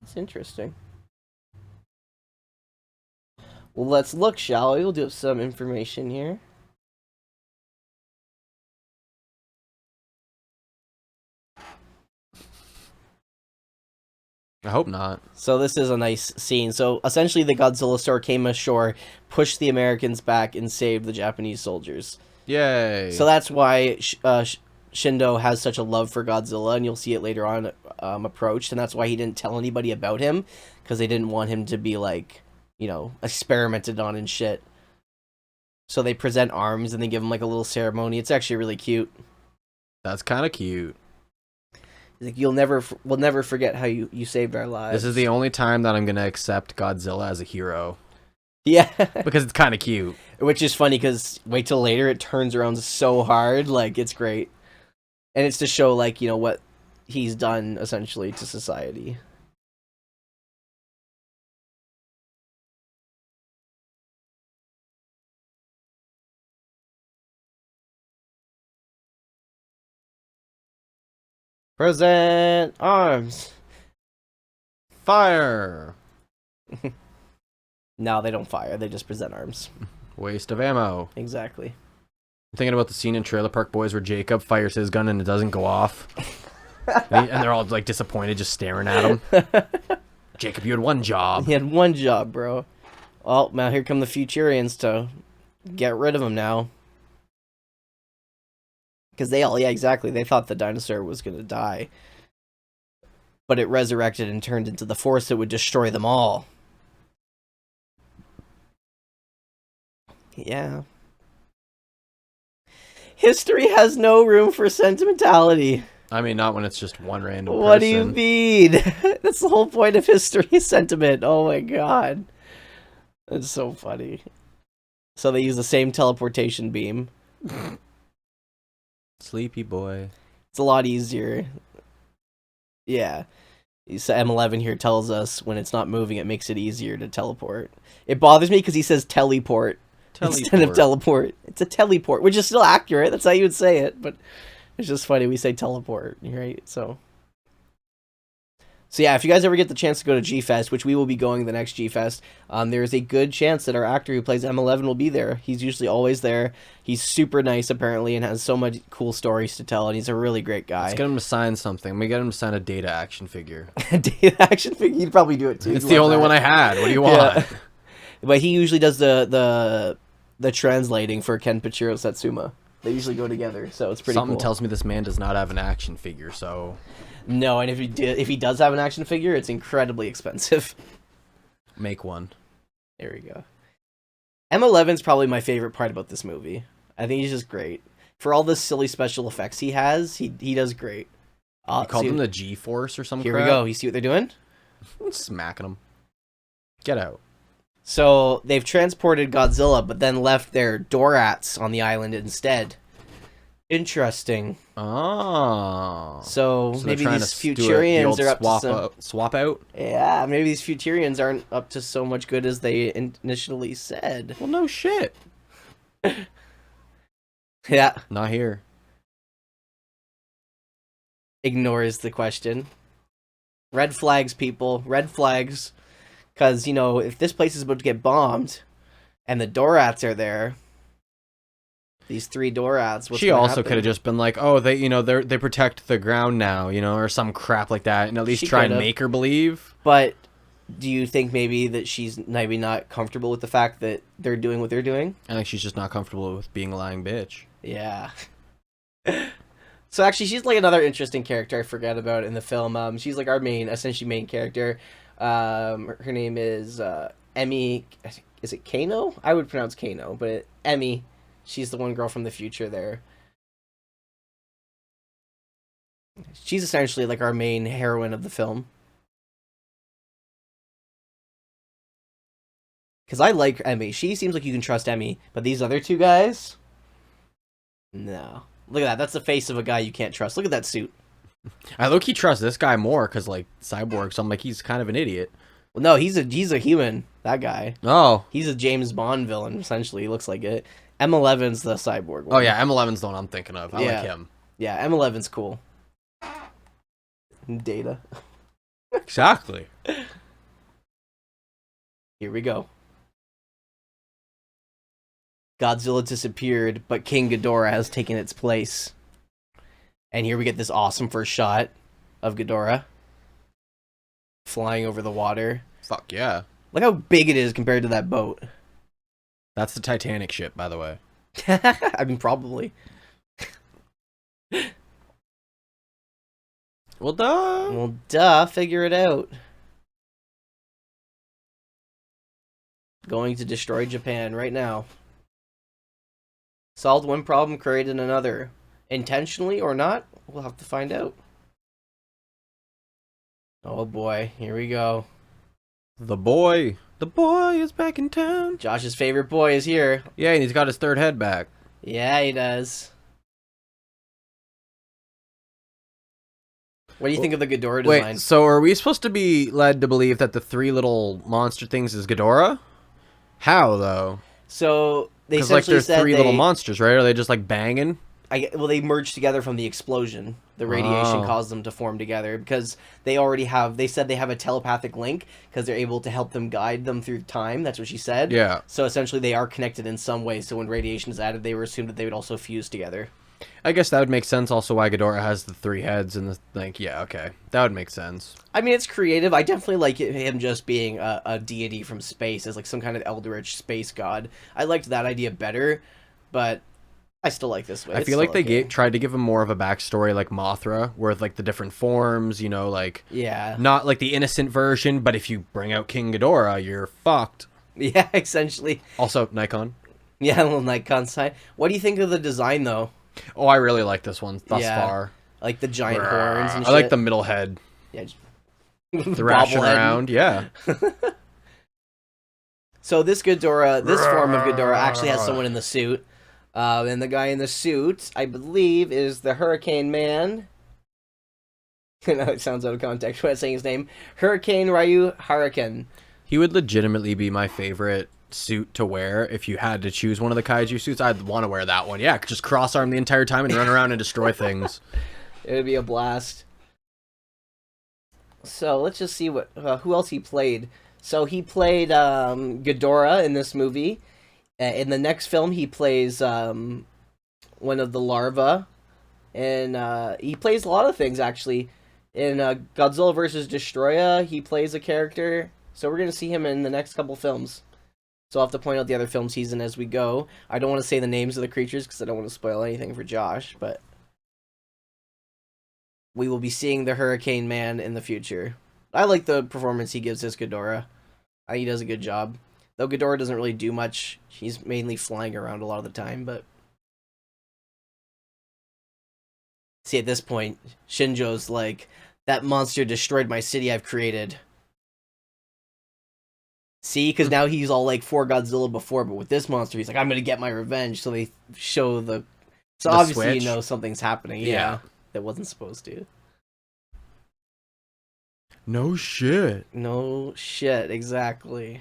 It's interesting. Well, let's look, shall we? We'll do some information here. I hope not. So this is a nice scene. So essentially the Godzilla store came ashore, pushed the Americans back, and saved the Japanese soldiers. Yay. So that's why Shindo has such a love for Godzilla, and you'll see it later on approached, and that's why he didn't tell anybody about him, because they didn't want him to be like, experimented on and shit. So they present arms, and they give him like a little ceremony. It's actually really cute. That's kind of cute. He's like, we'll never forget how you saved our lives. This is the only time that I'm going to accept Godzilla as a hero. Yeah. Because it's kind of cute. Which is funny, because wait till later, it turns around so hard. Like, it's great. And it's to show, like, what he's done, essentially, to society. Present arms. Fire. No, they don't fire. They just present arms. Waste of ammo. Exactly. I'm thinking about the scene in Trailer Park Boys where Jacob fires his gun and it doesn't go off. and they're all like disappointed, just staring at him. Jacob, you had one job. He had one job, bro. Oh, now here come the Futurians to get rid of him now. Because yeah, exactly. They thought the dinosaur was going to die. But it resurrected and turned into the force that would destroy them all. Yeah. History has no room for sentimentality. I mean, not when it's just one random person. What do you mean? That's the whole point of history, sentiment. Oh my god. That's so funny. So they use the same teleportation beam. Sleepy boy. It's a lot easier. Yeah. So M11 here tells us when it's not moving, it makes it easier to teleport. It bothers me because he says teleport instead of teleport. It's a teleport, which is still accurate. That's how you would say it, but it's just funny we say teleport, right? So So yeah, if you guys ever get the chance to go to G-Fest, which we will be going the next G-Fest, there is a good chance that our actor who plays M11 will be there. He's usually always there. He's super nice, apparently, and has so much cool stories to tell, and he's a really great guy. Let's get him to sign something. Let me get him to sign a Data action figure. Data action figure? He'd probably do it, too. It's the only one I had. What do you want? Yeah. But he usually does the translating for Kenpachiro Satsuma. They usually go together, so it's pretty Something cool. tells me this man does not have an action figure, so... No, and if he does have an action figure, it's incredibly expensive. Make one. There we go. M11's probably my favorite part about this movie. I think he's just great. For all the silly special effects he has, he does great. You called him the G-Force or something? Here we go. You see what they're doing? Smacking him. Get out. So, they've transported Godzilla, but then left their Dorats on the island instead. Interesting. Oh. So maybe these Futurians are up to some... swap out? Yeah, maybe these Futurians aren't up to so much good as they initially said. Well, no shit. Yeah. Not here. Ignores the question. Red flags, people. Red flags. Because, you know, if this place is about to get bombed, and the Dorats are there... These 3 Dorats. She also could have just been like, "Oh, they protect the ground now, or some crap like that," and at least try and make her believe. But do you think maybe that she's maybe not comfortable with the fact that they're doing what they're doing? I think she's just not comfortable with being a lying bitch. Yeah. So actually, she's like another interesting character I forgot about in the film. She's like our essentially main character. Her name is Emmy. Is it Kano? I would pronounce Kano, but Emmy. She's the one girl from the future there. She's essentially like our main heroine of the film. Because I like Emmy. She seems like you can trust Emmy. But these other 2 guys? No. Look at that. That's the face of a guy you can't trust. Look at that suit. I low-key trust this guy more because, like, Cyborg, so I'm like, he's kind of an idiot. Well, no, he's a human. That guy. Oh. He's a James Bond villain, essentially. He looks like it. M11's the cyborg one. Oh, yeah, M11's the one I'm thinking of. I like him. Yeah, M11's cool. Data. Exactly. Here we go. Godzilla disappeared, but King Ghidorah has taken its place. And here we get this awesome first shot of Ghidorah flying over the water. Fuck yeah. Look how big it is compared to that boat. That's the Titanic ship, by the way. I mean, probably. Well, duh. Well, duh. Figure it out. Going to destroy Japan right now. Solved one problem, created another. Intentionally or not, we'll have to find out. Oh boy, here we go. The boy is back in town. Josh's favorite boy is here. Yeah, and he's got his 3rd head back. Yeah, he does. What do you think of the Ghidorah design? Wait, so are we supposed to be led to believe that the 3 little monster things is Ghidorah? How, though? So, they essentially essentially said 3 little monsters, right? Are they just, like, banging? Well, they merged together from the explosion. The radiation caused them to form together because they said they have a telepathic link because they're able to help them guide them through time. That's what she said. Yeah. So essentially they are connected in some way. So when radiation is added, they were assumed that they would also fuse together. I guess that would make sense also why Ghidorah has the 3 heads and the, like, yeah, okay. That would make sense. I mean, it's creative. I definitely like him just being a deity from space as like some kind of eldritch space god. I liked that idea better, but I still like this way. I feel like they tried to give him more of a backstory like Mothra, with like the different forms, like not like the innocent version, but if you bring out King Ghidorah, you're fucked. Yeah, essentially. Also, Nikon. Yeah, a little Nikon sign. What do you think of the design though? Oh, I really like this one thus far. Like the giant horns and shit. I like the middle head. Yeah, thrashing around. Yeah. So this form of Ghidorah actually has someone in the suit. And the guy in the suit, I believe, is the Hurricane Man. I know it sounds out of context when I'm saying his name. Hurricane Ryu Hurricane. He would legitimately be my favorite suit to wear if you had to choose one of the kaiju suits. I'd want to wear that one. Yeah, just cross arm the entire time and run around and destroy things. It would be a blast. So let's just see what who else he played. So he played Ghidorah in this movie. In the next film, he plays one of the larvae, and he plays a lot of things actually. In Godzilla versus Destroya, he plays a character. So we're gonna see him in the next couple films. So I'll have to point out the other films he's in as we go. I don't want to say the names of the creatures because I don't want to spoil anything for Josh, but we will be seeing the Hurricane Man in the future. I like the performance he gives as Ghidorah. I think he does a good job. Though Ghidorah doesn't really do much. He's mainly flying around a lot of the time, but... See, at this point, Shinjo's like, that monster destroyed my city I've created. See, because now he's all like for Godzilla before, but with this monster, he's like, I'm gonna get my revenge. So they show the... So The obviously switch? you know something's happening. Yeah. That wasn't supposed to. No shit. No shit, exactly.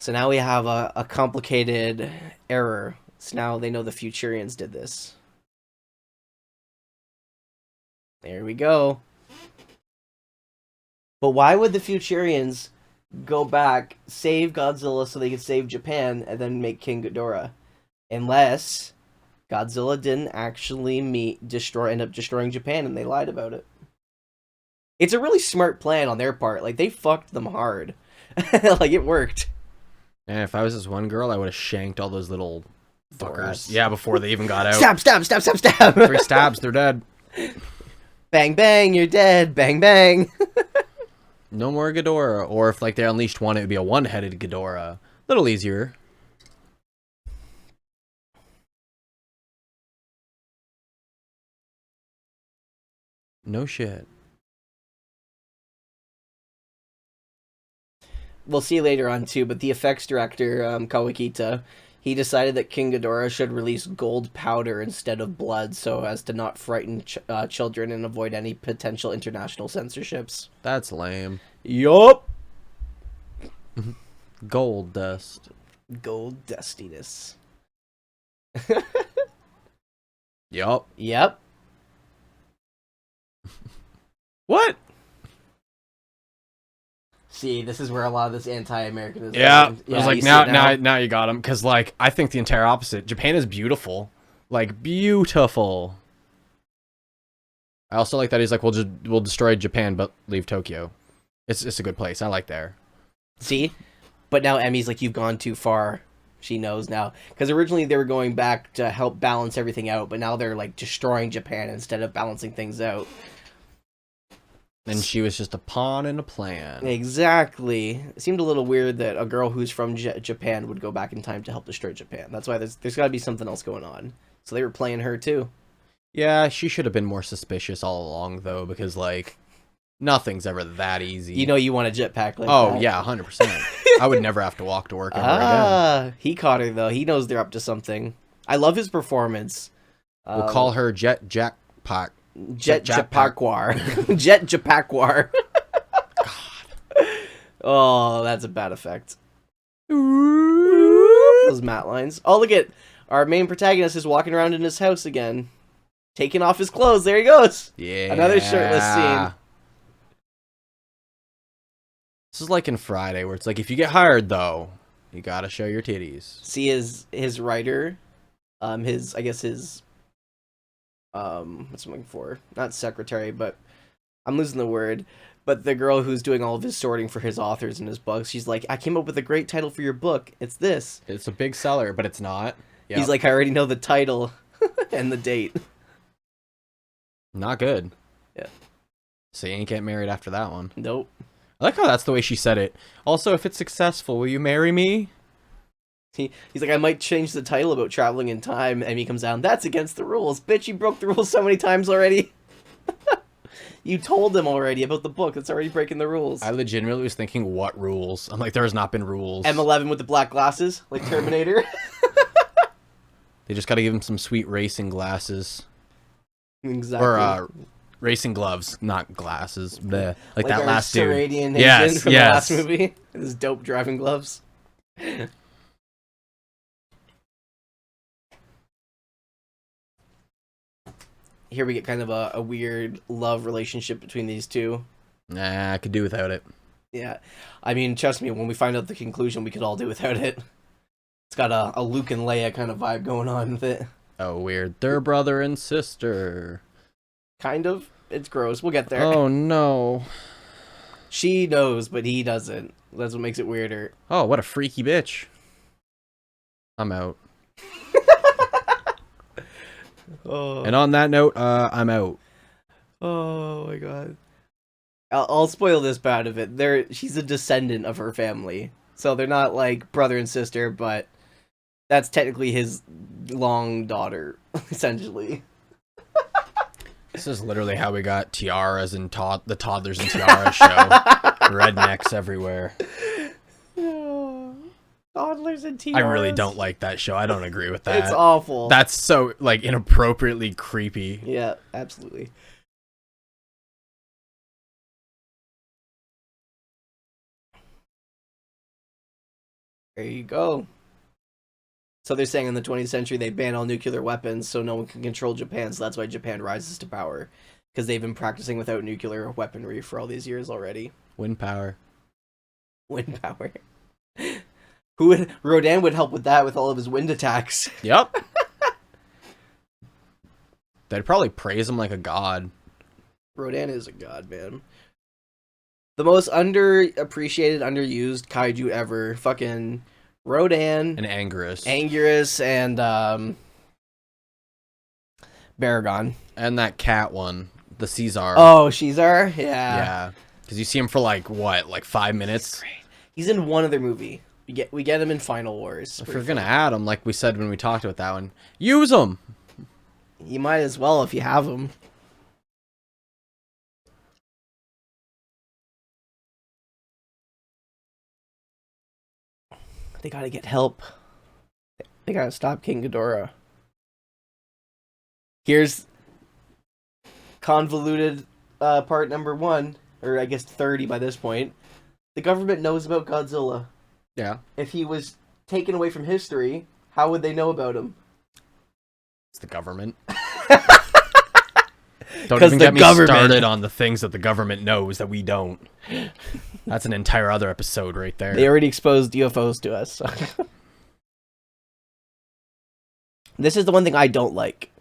So now we have a complicated error. So now they know the Futurians did this. There we go. But why would the Futurians go back, save Godzilla so they could save Japan, and then make King Ghidorah? Unless Godzilla didn't actually end up destroying Japan, and they lied about it. It's a really smart plan on their part. Like, they fucked them hard. Like, it worked. And if I was this one girl, I would have shanked all those little fuckers. Rats. Yeah, before they even got out. Stab, stab, stab, stab, stab! 3 stabs, they're dead. Bang, bang, you're dead. Bang, bang. No more Ghidorah. Or if like they unleashed one, it would be a one-headed Ghidorah. A little easier. No shit. We'll see later on too, but the effects director, Kawakita, he decided that King Ghidorah should release gold powder instead of blood so as to not frighten children and avoid any potential international censorships. That's lame. Yup. Gold dust. Gold dustiness. Yup. Yep. What? See, this is where a lot of this anti-Americanism. Yeah. I was like, you see it now you got him. Because, like, I think the entire opposite. Japan is beautiful. Like, beautiful. I also like that he's like, we'll destroy Japan, but leave Tokyo. It's a good place. I like there. See? But now Emmy's like, you've gone too far. She knows now. Because originally they were going back to help balance everything out, but now they're, like, destroying Japan instead of balancing things out. And she was just a pawn in a plan. Exactly. It seemed a little weird that a girl who's from Japan would go back in time to help destroy Japan. That's why there's got to be something else going on. So they were playing her, too. Yeah, she should have been more suspicious all along, though, because, like, nothing's ever that easy. You know you want a jetpack like that. Oh, yeah, 100%. I would never have to walk to work ever again. He caught her, though. He knows they're up to something. I love his performance. We'll call her Jet Jackpot. Jet Japakwar. Jet Japakwar. God. Oh, that's a bad effect. Those matte lines. Oh, look at our main protagonist is walking around in his house again. Taking off his clothes. There he goes. Yeah. Another shirtless scene. This is like in Friday, where it's like, if you get hired, though, you gotta show your titties. See his writer, his what's I'm looking for? Not secretary, but I'm losing the word. But the girl who's doing all of his sorting for his authors and his books, she's like, I came up with a great title for your book. It's this. It's a big seller, but it's not. Yep. He's like, I already know the title and the date. Not good. Yeah. So you ain't get married after that one. Nope. I like how that's the way she said it. Also, if it's successful, will you marry me? He's like, I might change the title about traveling in time, and he comes down, that's against the rules. Bitch, you broke the rules so many times already. You told him already about the book. It's already breaking the rules. I legitimately was thinking, what rules? I'm like, there has not been rules. M11 with the black glasses, like Terminator. They just gotta give him some sweet racing glasses. Exactly. Or, racing gloves, not glasses. Bleh. Like that our last dude. Saradian Yes, agent from yes. the last movie. With his dope driving gloves. here we get kind of a weird love relationship between these two. Nah, I could do without it. Yeah. I mean, trust me, when we find out the conclusion, we could all do without it. It's got a Luke and Leia kind of vibe going on with it. Oh, weird. They're brother and sister. Kind of. It's gross. We'll get there. Oh, no. She knows, but he doesn't. That's what makes it weirder. Oh, what a freaky bitch. I'm out. Oh. And on that note, I'm out. Oh my god. I'll spoil this part of it. She's a descendant of her family. So they're not like brother and sister, but that's technically his long daughter, essentially. This is literally how we got tiaras and the Toddlers and Tiaras show. Rednecks everywhere. Toddlers and tiaras. I really don't like that show. I don't agree with that. It's awful. That's so, like, inappropriately creepy. Yeah, absolutely. There you go. So they're saying in the 20th century they ban all nuclear weapons so no one can control Japan, so that's why Japan rises to power. Because they've been practicing without nuclear weaponry for all these years already. Wind power. Wind power. Rodan would help with that with all of his wind attacks. Yep. They'd probably praise him like a god. Rodan is a god, man. The most underappreciated, underused kaiju ever. Fucking Rodan. And Anguirus. Anguirus and Baragon. And that cat one. The Caesar. Oh, Caesar? Yeah. Yeah. Because you see him for like, what, like 5 minutes? He's in one other movie. We get him in Final Wars. If we're going to add him, like we said when we talked about that one, use him! You might as well if you have him. They gotta get help. They gotta stop King Ghidorah. Here's convoluted part number 1, or I guess 30 by this point. The government knows about Godzilla. Yeah. If he was taken away from history, how would they know about him? It's the government. Don't even get me started on the things that the government knows that we don't. That's an entire other episode right there. They already exposed UFOs to us. So. This is the one thing I don't like.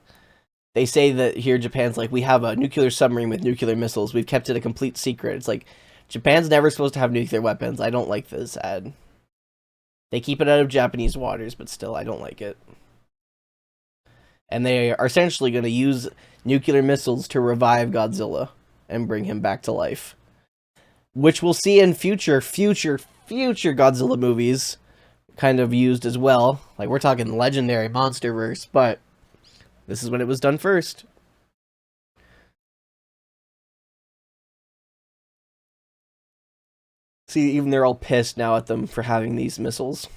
They say that here Japan's like, we have a nuclear submarine with nuclear missiles. We've kept it a complete secret. It's like, Japan's never supposed to have nuclear weapons. I don't like this ad. They keep it out of Japanese waters, but still, I don't like it. And they are essentially going to use nuclear missiles to revive Godzilla and bring him back to life. Which we'll see in future Godzilla movies kind of used as well. Like, we're talking legendary MonsterVerse, but this is when it was done first. See, even they're all pissed now at them for having these missiles.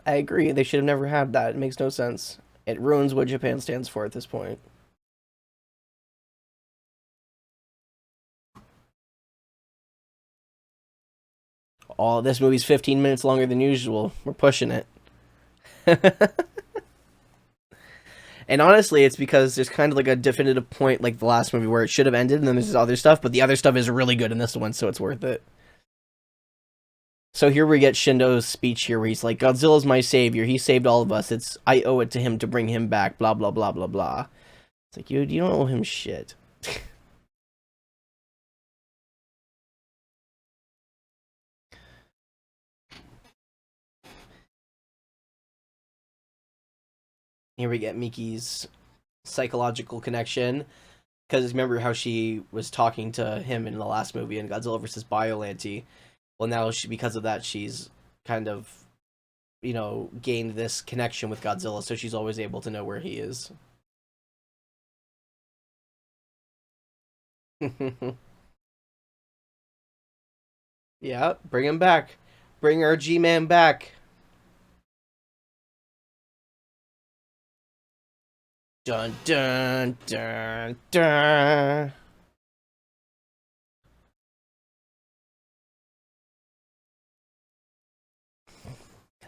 I agree, they should have never had that. It makes no sense. It ruins what Japan stands for at this point. Oh, this movie's 15 minutes longer than usual. We're pushing it. And honestly, it's because there's kind of like a definitive point like the last movie where it should have ended, and then there's this other stuff, but the other stuff is really good in this one, so it's worth it. So here we get Shindo's speech here where he's like, Godzilla's my savior. He saved all of us. I owe it to him to bring him back. Blah, blah, blah, blah, blah. It's like, you don't owe him shit. Here we get Miki's psychological connection. Because remember how she was talking to him in the last movie in Godzilla vs. Biollante. Well, now because of that, she's kind of, gained this connection with Godzilla, so she's always able to know where he is. Yeah, bring him back. Bring our G-Man back. Dun, dun, dun, dun.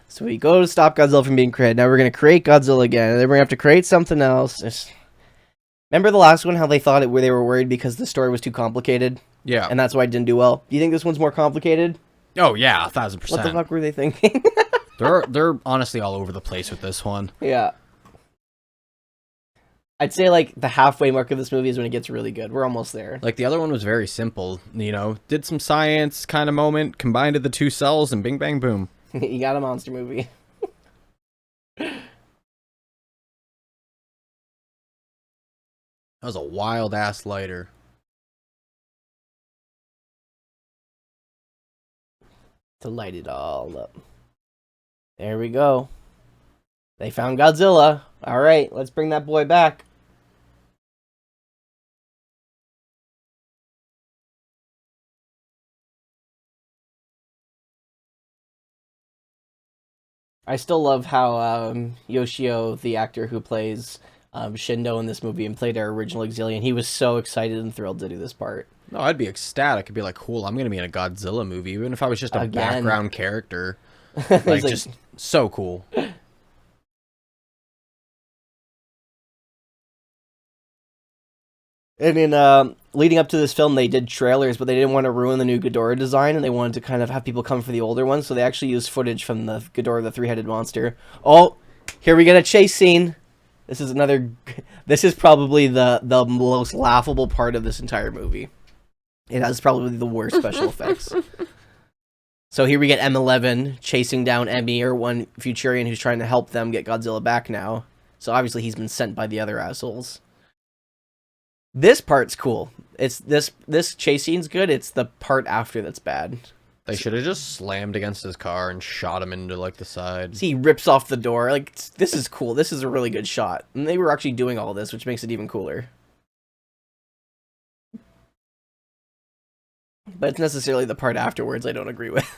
So we go to stop Godzilla from being created. Now we're going to create Godzilla again. And then we're going to have to create something else. Remember the last one, how they thought where they were worried because the story was too complicated? Yeah. And that's why it didn't do well. Do you think this one's more complicated? Oh yeah, 1000%. What the fuck were they thinking? They're honestly all over the place with this one. Yeah. I'd say like the halfway mark of this movie is when it gets really good. We're almost there. Like the other one was very simple, you know, did some science kind of moment, combined the two cells, and bing bang boom. You got a monster movie. That was a wild ass lighter. To light it all up. There we go. They found Godzilla. All right, let's bring that boy back. I still love how Yoshio, the actor who plays Shindo in this movie and played our original Exilian, he was so excited and thrilled to do this part. No, I'd be ecstatic. I'd be like, cool, I'm going to be in a Godzilla movie, even if I was just a background character. Like, just so cool. And in leading up to this film, they did trailers, but they didn't want to ruin the new Ghidorah design, and they wanted to kind of have people come for the older ones, so they actually used footage from the Ghidorah, the three-headed monster. Oh, here we get a chase scene. This is probably the most laughable part of this entire movie. It has probably the worst special effects. So here we get M11 chasing down Emmy, or one Futurian who's trying to help them get Godzilla back now. So obviously he's been sent by the other assholes. This part's cool. It's this chase scene's good. It's the part after that's bad. They should have just slammed against his car and shot him into like the side. See, he rips off the door. Like, this is cool. This is a really good shot. And they were actually doing all this, which makes it even cooler. But it's necessarily the part afterwards I don't agree with.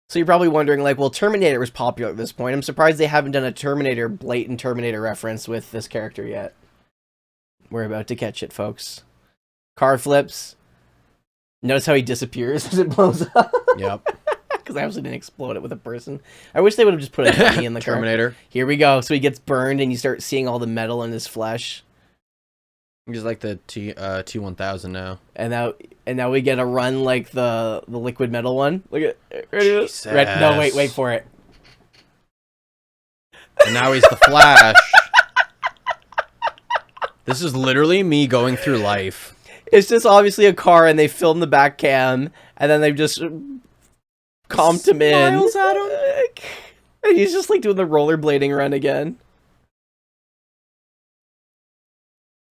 So you're probably wondering, like, well, Terminator was popular at this point. I'm surprised they haven't done a blatant Terminator reference with this character yet. We're about to catch it, folks. Car flips. Notice how he disappears as it blows up. Yep. Because I actually didn't explode it with a person. I wish they would have just put a dummy in the car. Terminator. Here we go. So he gets burned and you start seeing all the metal in his flesh. He's like the T-1000 now. And now we get a run like the liquid metal one. Look at Jesus. No, wait for it. And now he's the Flash. This is literally me going through life. It's just obviously a car, and they film the back cam, and then they've just comped him in. Smiles at him. And he's just like doing the rollerblading run again.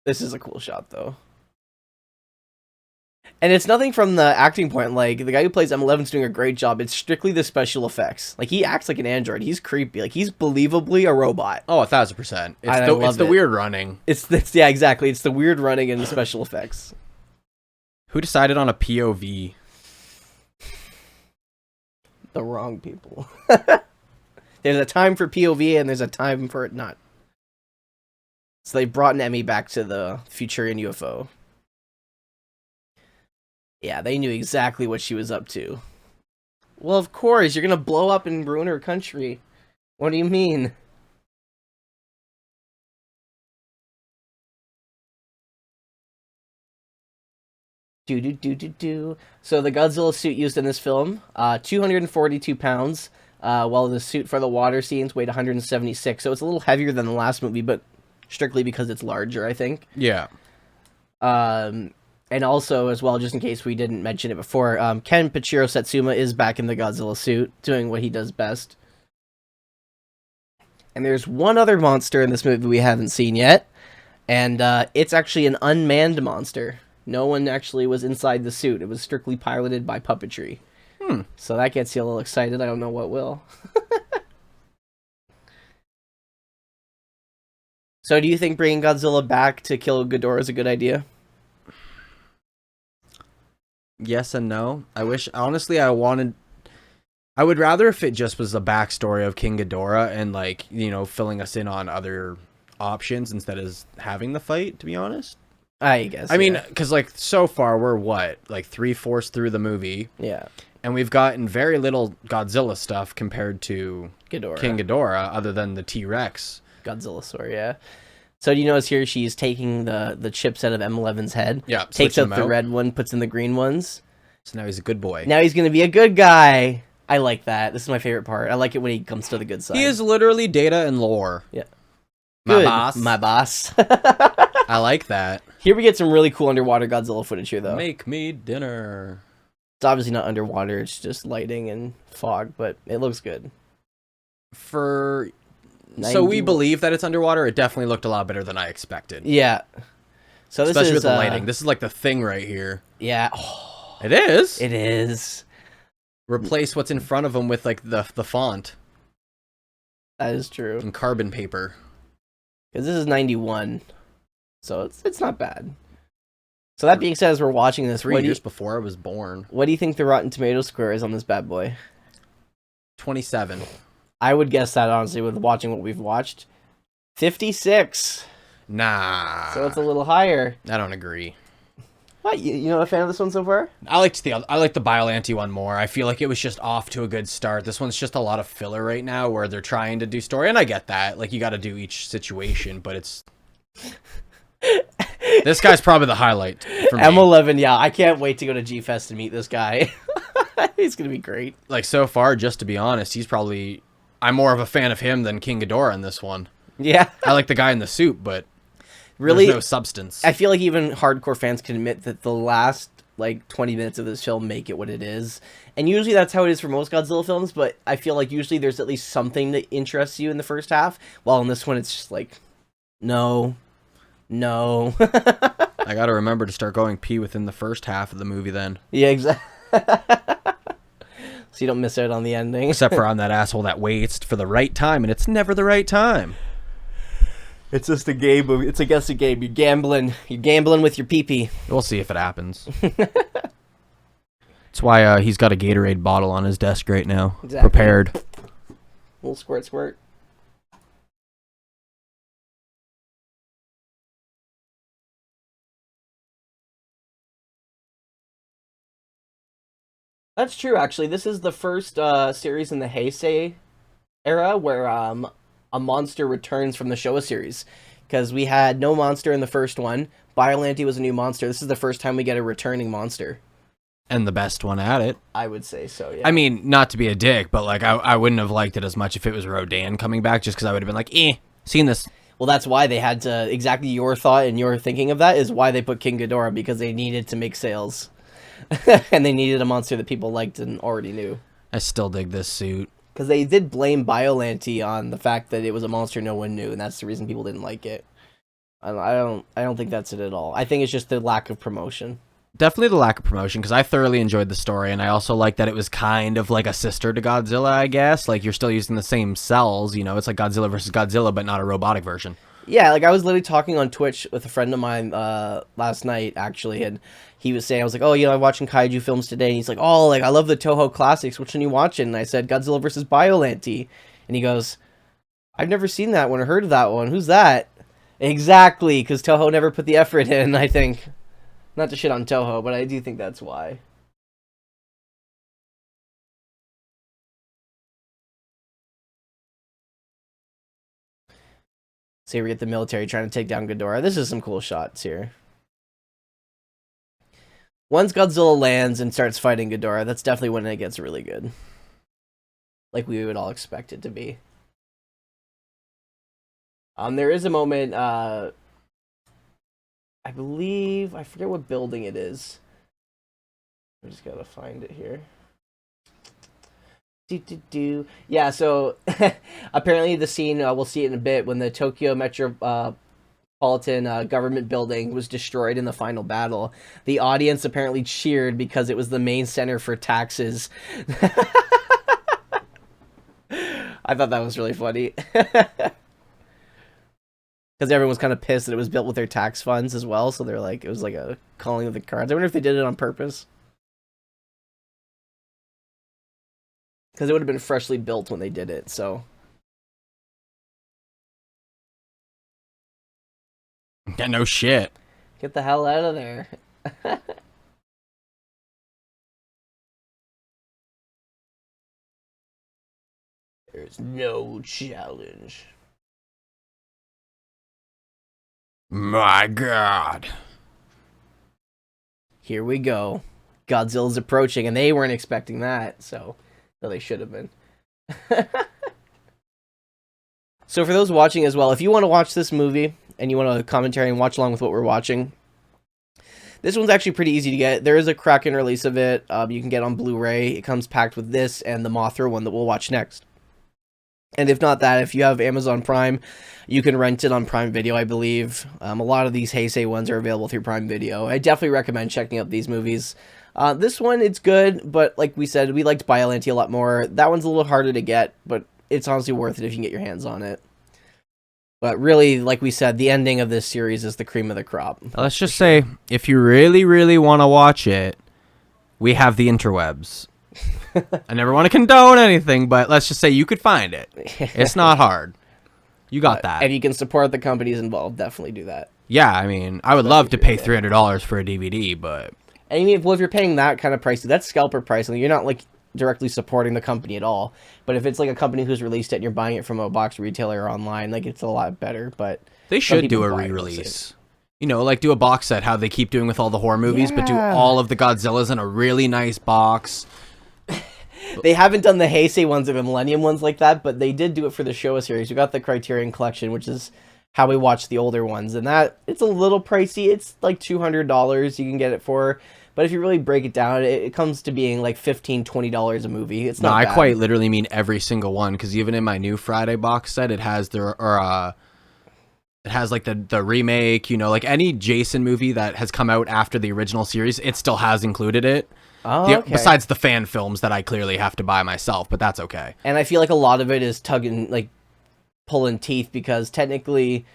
This is a cool shot, though. And it's nothing from the acting point. Like, the guy who plays M11's doing a great job. It's strictly the special effects. Like, he acts like an android. He's creepy. Like, he's believably a robot. Oh, 1000%. It's the weird running. Yeah, exactly. It's the weird running and the special effects. Who decided on a POV? The wrong people. There's a time for POV and there's a time for it not. So they brought Nemi back to the Futurian UFO. Yeah, they knew exactly what she was up to. Well, of course, you're gonna blow up and ruin her country. What do you mean? So the Godzilla suit used in this film, 242 pounds, while the suit for the water scenes weighed 176. So it's a little heavier than the last movie, but strictly because it's larger, I think. Yeah. And also, as well, just in case we didn't mention it before, Ken Pachiro Satsuma is back in the Godzilla suit, doing what he does best. And there's one other monster in this movie we haven't seen yet, and it's actually an unmanned monster. No one actually was inside the suit. It was strictly piloted by puppetry. So that gets you a little excited. I don't know what will. So do you think bringing Godzilla back to kill Ghidorah is a good idea? Yes and no. I wish, honestly, I would rather if it just was the backstory of King Ghidorah and, like, you know, filling us in on other options instead of having the fight, to be honest. I guess. I mean, because, like, so far we're what? Like 3/4 through the movie. Yeah. And we've gotten very little Godzilla stuff compared to Ghidorah. King Ghidorah, other than the T-Rex. Godzilla sword, yeah. So do you notice here she's taking the chips out of M11's head? Yeah, Takes switching out them the out. red one, puts in the green ones. So now he's a good boy. Now he's gonna be a good guy. I like that. This is my favorite part. I like it when he comes to the good side. He is literally Data and lore. Yeah. My Good, boss. my boss. I like that. Here we get some really cool underwater Godzilla footage here, though. Make me dinner. It's obviously not underwater. It's just lighting and fog, but it looks good. So we 91. believe that it's underwater. It definitely looked a lot better than I expected. Yeah. So this Especially is with the lighting. This is like the thing right here. Yeah. Oh, It is. it is. Replace what's in front of them with like the font That is true. and carbon paper. Because this is 91, so it's not bad. So that being said, as we're watching this, 3 years before I was born. what do you think the Rotten Tomato score is on this bad boy? 27. I would guess that, honestly, with watching what we've watched. 56. Nah. So it's a little higher. I don't agree. What? You not a fan of this one so far? I liked the Biollante one more. I feel like it was just off to a good start. This one's just a lot of filler right now where they're trying to do story, and I get that. Like, you got to do each situation, but it's... This guy's probably the highlight for me. M11, yeah. I can't wait to go to G-Fest and meet this guy. He's going to be great. Like, so far, just to be honest, he's probably... I'm more of a fan of him than King Ghidorah in this one. Yeah. I like the guy in the suit, but Really, there's no substance. I feel like even hardcore fans can admit that the last, 20 minutes of this film make it what it is. And usually that's how it is for most Godzilla films, but I feel like usually there's at least something that interests you in the first half, while in this one it's just like, no. I gotta remember to start going pee within the first half of the movie then. Yeah, exactly. So you don't miss out on the ending. Except for I'm that asshole that waits for the right time, and it's never the right time. It's just a game. It's a guessing game. You're gambling. You're gambling with your pee-pee. We'll see if it happens. That's why he's got a Gatorade bottle on his desk right now. Exactly. Prepared. Little squirt, squirt. That's true, actually. This is the first series in the Heisei era where a monster returns from the Showa series. Because we had no monster in the first one. Biollante was a new monster. This is the first time we get a returning monster. And the best one at it. I would say so, yeah. I mean, not to be a dick, but like I wouldn't have liked it as much if it was Rodan coming back, just because I would have been like, seen this. Well, that's why they had to... Exactly your thought and your thinking of that is why they put King Ghidorah, because they needed to make sales. And they needed a monster that people liked and already knew. I still dig this suit. Because they did blame Biollante on the fact that it was a monster no one knew, and that's the reason people didn't like it. I don't think that's it at all. I think it's just the lack of promotion. Definitely the lack of promotion, because I thoroughly enjoyed the story, and I also like that it was kind of like a sister to Godzilla, I guess. Like, you're still using the same cells, you know? It's like Godzilla versus Godzilla, but not a robotic version. Yeah, like I was literally talking on Twitch with a friend of mine last night, actually, and he was saying, I was like, oh, I'm watching Kaiju films today, and he's like, oh, I love the Toho classics, which one are you watching? And I said, Godzilla versus Biollante, and he goes, I've never seen that one or heard of that one. Who's that? Exactly, because Toho never put the effort in, I think. Not to shit on Toho, but I do think that's why. So we get the military trying to take down Ghidorah. This is some cool shots here. Once Godzilla lands and starts fighting Ghidorah, that's definitely when it gets really good. Like we would all expect it to be. There is a moment, I believe, I forget what building it is. I just gotta find it here. Yeah, so apparently the scene, we'll see it in a bit, when the Tokyo Metropolitan government building was destroyed in the final battle. The audience apparently cheered because it was the main center for taxes. I thought that was really funny. Because everyone was kind of pissed that it was built with their tax funds as well, so they're like, it was like a calling of the cards. I wonder if they did it on purpose. Because it would have been freshly built when they did it, so. Yeah, no shit. Get the hell out of there. There's no challenge. My God. Here we go. Godzilla's approaching, and they weren't expecting that, so they should have been. So for those watching as well, if you want to watch this movie and you want to commentary and watch along with what we're watching, this one's actually pretty easy to get. There is a Kraken release of it. You can get on Blu-ray. It comes packed with this and the Mothra one that we'll watch next. And if not that, if you have Amazon Prime, you can rent it on Prime Video, I believe. A lot of these Heisei ones are available through Prime Video. I definitely recommend checking out these movies. This one, it's good, but like we said, we liked Biollante a lot more. That one's a little harder to get, but it's honestly worth it if you can get your hands on it. But really, like we said, the ending of this series is the cream of the crop. Let's just say, if you really, really want to watch it, we have the interwebs. I never want to condone anything, but let's just say you could find it. It's not hard. You got that. And you can support the companies involved. Definitely do that. Yeah, I mean, I would love to pay $300 for a DVD, but... And even if you're paying that kind of price, that's scalper price. You're not, like, directly supporting the company at all. But if it's, like, a company who's released it and you're buying it from a box retailer or online, like, it's a lot better. But they should do a re-release. You know, like, do a box set, how they keep doing with all the horror movies, but do all of the Godzillas in a really nice box. They haven't done the Heisei ones or the Millennium ones like that, but they did do it for the Showa series. We got the Criterion Collection, which is how we watch the older ones, and that it's a little pricey. It's like $200 you can get it for, but if you really break it down, it comes to being like $15-$20 a movie. It's not I bad. quite literally mean every single one, because even in my new Friday box set, it has it has like the remake, you know, like any Jason movie that has come out after the original series, it still has included it. Oh, okay. Besides the fan films that I clearly have to buy myself, but that's okay. And I feel like a lot of it is pulling teeth, because technically,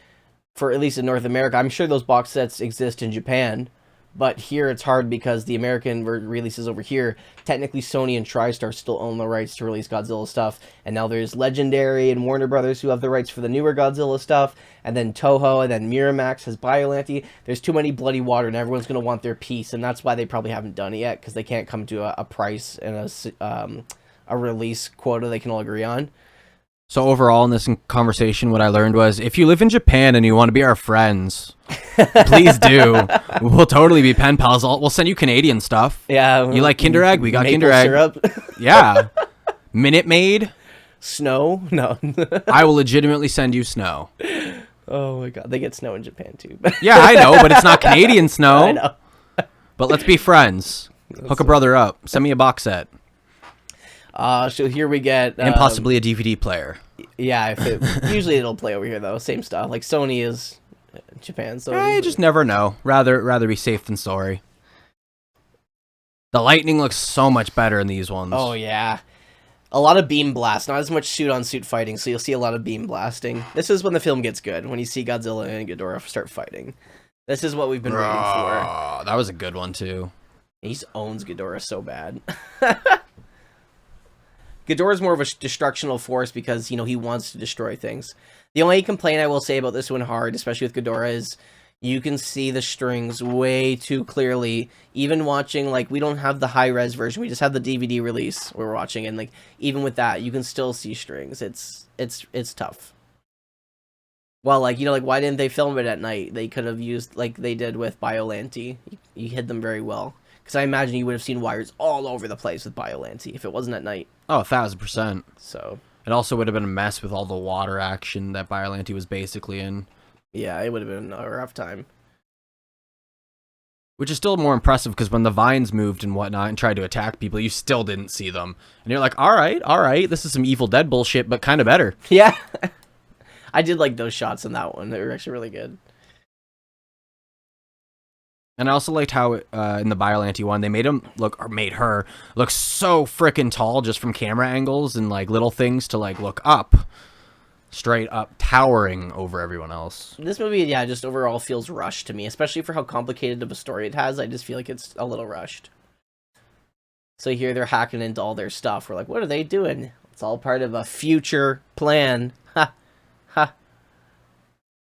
for at least in North America, I'm sure those box sets exist in Japan, but here it's hard because the American releases over here, technically Sony and TriStar still own the rights to release Godzilla stuff, and now there's Legendary and Warner Brothers who have the rights for the newer Godzilla stuff, and then Toho, and then Miramax has Biollante. There's too many bloody water, and everyone's going to want their piece, and that's why they probably haven't done it yet, because they can't come to a price and a release quota they can all agree on. So overall in this conversation, what I learned was, if you live in Japan and you want to be our friends, please do. We'll totally be pen pals. We'll send you Canadian stuff. Yeah. You like Kinder Egg? We got Maple Kinder Egg. syrup. Yeah. Minute Maid? Snow? No. I will legitimately send you snow. Oh my god, they get snow in Japan too. Yeah, I know, but it's not Canadian snow. I know. But let's be friends. Hook a brother up. Send me a box set. So here we get... and possibly a DVD player. Yeah, usually it'll play over here, though. Same stuff. Like, Sony is Japan, so... You just never know. Rather be safe than sorry. The lightning looks so much better in these ones. Oh, yeah. A lot of beam blast. Not as much suit-on-suit fighting, so you'll see a lot of beam blasting. This is when the film gets good, when you see Godzilla and Ghidorah start fighting. This is what we've been waiting for. That was a good one, too. He owns Ghidorah so bad. Ghidorah's more of a destructional force because, you know, he wants to destroy things. The only complaint I will say about this one hard, especially with Ghidorah, is you can see the strings way too clearly. Even watching, like, we don't have the high-res version. We just have the DVD release we're watching, and, like, even with that, you can still see strings. It's tough. Well, like, you know, like, why didn't they film it at night? They could have used, like they did with Biollante. You hid them very well. Because I imagine you would have seen wires all over the place with Biollante if it wasn't at night. Oh, 1,000%. So it also would have been a mess with all the water action that Biollante was basically in. Yeah, it would have been a rough time. Which is still more impressive because when the vines moved and whatnot and tried to attack people, you still didn't see them. And you're like, all right, this is some Evil Dead bullshit, but kind of better. Yeah. I did like those shots in that one. They were actually really good. And I also liked how in the Biollante one, they made her look so freaking tall just from camera angles and like little things to like look up. Straight up towering over everyone else. This movie, yeah, just overall feels rushed to me, especially for how complicated of a story it has. I just feel like it's a little rushed. So here they're hacking into all their stuff. We're like, what are they doing? It's all part of a future plan. Ha. Ha.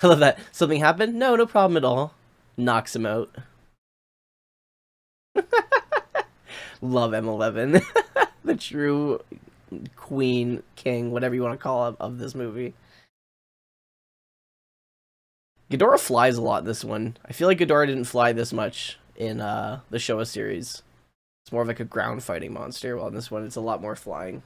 I love that. Something happened? No problem at all. Knocks him out. Love M11. The true queen, king, whatever you want to call it, of this movie. Ghidorah flies a lot in this one. I feel like Ghidorah didn't fly this much in the Showa series. It's more of like a ground fighting monster, while in this one it's a lot more flying.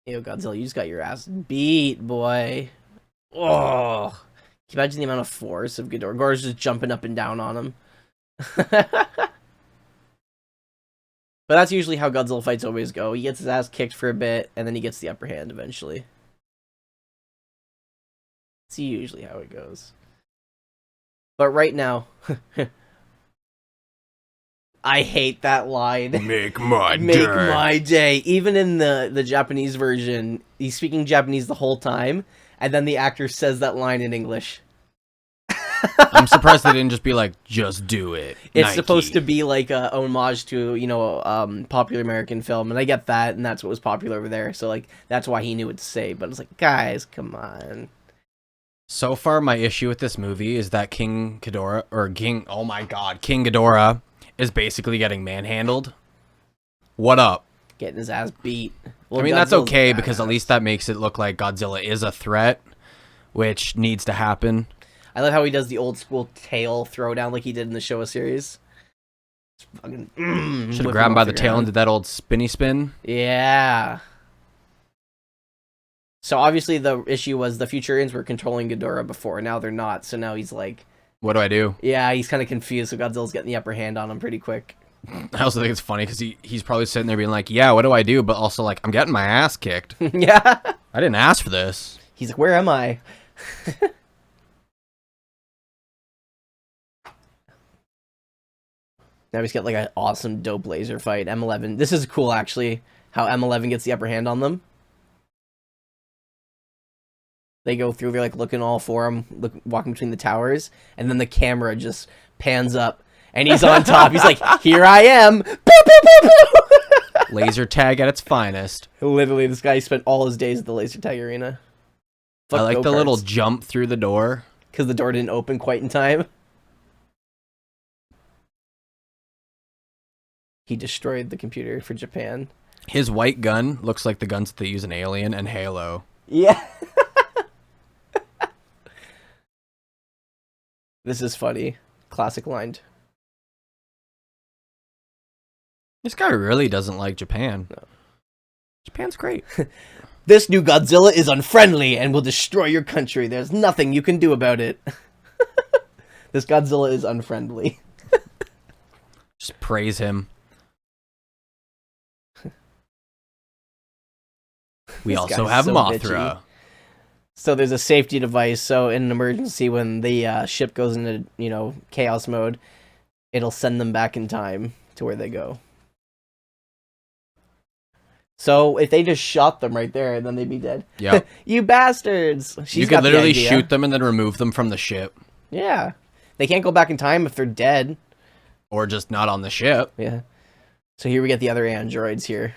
Yo, Godzilla, you just got your ass beat, boy. Oh, can you imagine the amount of force of Ghidorah? Ghidorah's just jumping up and down on him. But that's usually how Godzilla fights always go. He gets his ass kicked for a bit, and then he gets the upper hand eventually. That's usually how it goes. But right now, I hate that line. Make my Make my day. Even in the Japanese version, he's speaking Japanese the whole time, and then the actor says that line in English. I'm surprised they didn't just be like, just do it. It's Nike. supposed to be like a homage to, you know, popular American film, and I get that, and that's what was popular over there. So like that's why he knew what to say. But it's like, guys, come on. So far, my issue with this movie is that King Ghidorah is basically getting manhandled. What up? Getting his ass beat. Well, I mean, that's Godzilla's okay badass. because at least that makes it look like Godzilla is a threat, which needs to happen. I love how he does the old school tail throwdown like he did in the Showa series. Fucking, Should have grabbed him by the tail and did that old spinny spin. Yeah. So obviously the issue was the Futurians were controlling Ghidorah before. Now they're not. So now he's like, What do I do? yeah, he's kind of confused. So Godzilla's getting the upper hand on him pretty quick. I also think it's funny because he's probably sitting there being like, yeah, what do I do? But also like, I'm getting my ass kicked. Yeah. I didn't ask for this. He's like, where am I? Now he's got like an awesome dope laser fight. M11. This is cool actually. How M11 gets the upper hand on them. They go through. They're like looking all for him, walking between the towers, and then the camera just pans up, and he's on top. He's like, "Here I am!" Pew, pew, pew, pew. Laser tag at its finest. Literally, this guy spent all his days at the laser tag arena. I like the little jump through the door because the door didn't open quite in time. He destroyed the computer for Japan. His white gun looks like the guns that they use in Alien and Halo. Yeah. This is funny. Classic line. This guy really doesn't like Japan. No. Japan's great. This new Godzilla is unfriendly and will destroy your country. There's nothing you can do about it. This Godzilla is unfriendly. Just praise him. We This also guy's have so Mothra. bitchy. So there's a safety device. So in an emergency, when the ship goes into, you know, chaos mode, it'll send them back in time to where they go. So if they just shot them right there, then they'd be dead. Yeah. You bastards! You could literally shoot them and then remove them from the ship. Yeah. They can't go back in time if they're dead. Or just not on the ship. Yeah. So here we get the other androids here.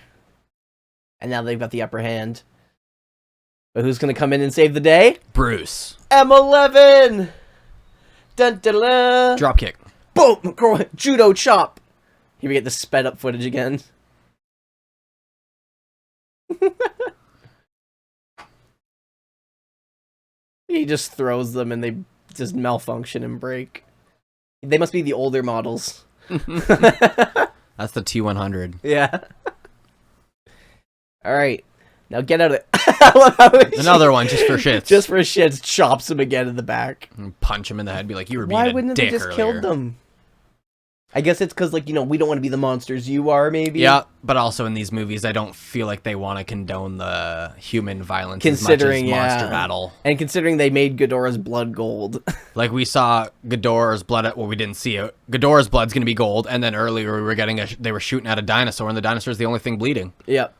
And now they've got the upper hand. But who's going to come in and save the day? Bruce. M11! Dun, dun, dun. Dropkick. Boom! Judo chop! Here we get the sped up footage again. He just throws them and they just malfunction and break. They must be the older models. That's the T100. Yeah. Alright. Now get out of it. I love how Another one just for shits. Just for shits, chops him again in the back. And punch him in the head. Be like, you were being Why a wouldn't dick they just earlier. killed them? I guess it's because, like, you know, we don't want to be the monsters you are, maybe. Yeah, but also in these movies, I don't feel like they want to condone the human violence Considering, as much as Monster yeah. Battle. And considering they made Ghidorah's blood gold. Like, we saw Ghidorah's blood well, we didn't see it. Ghidorah's blood's going to be gold, and then earlier we were getting they were shooting at a dinosaur, and the dinosaur's the only thing bleeding. Yep.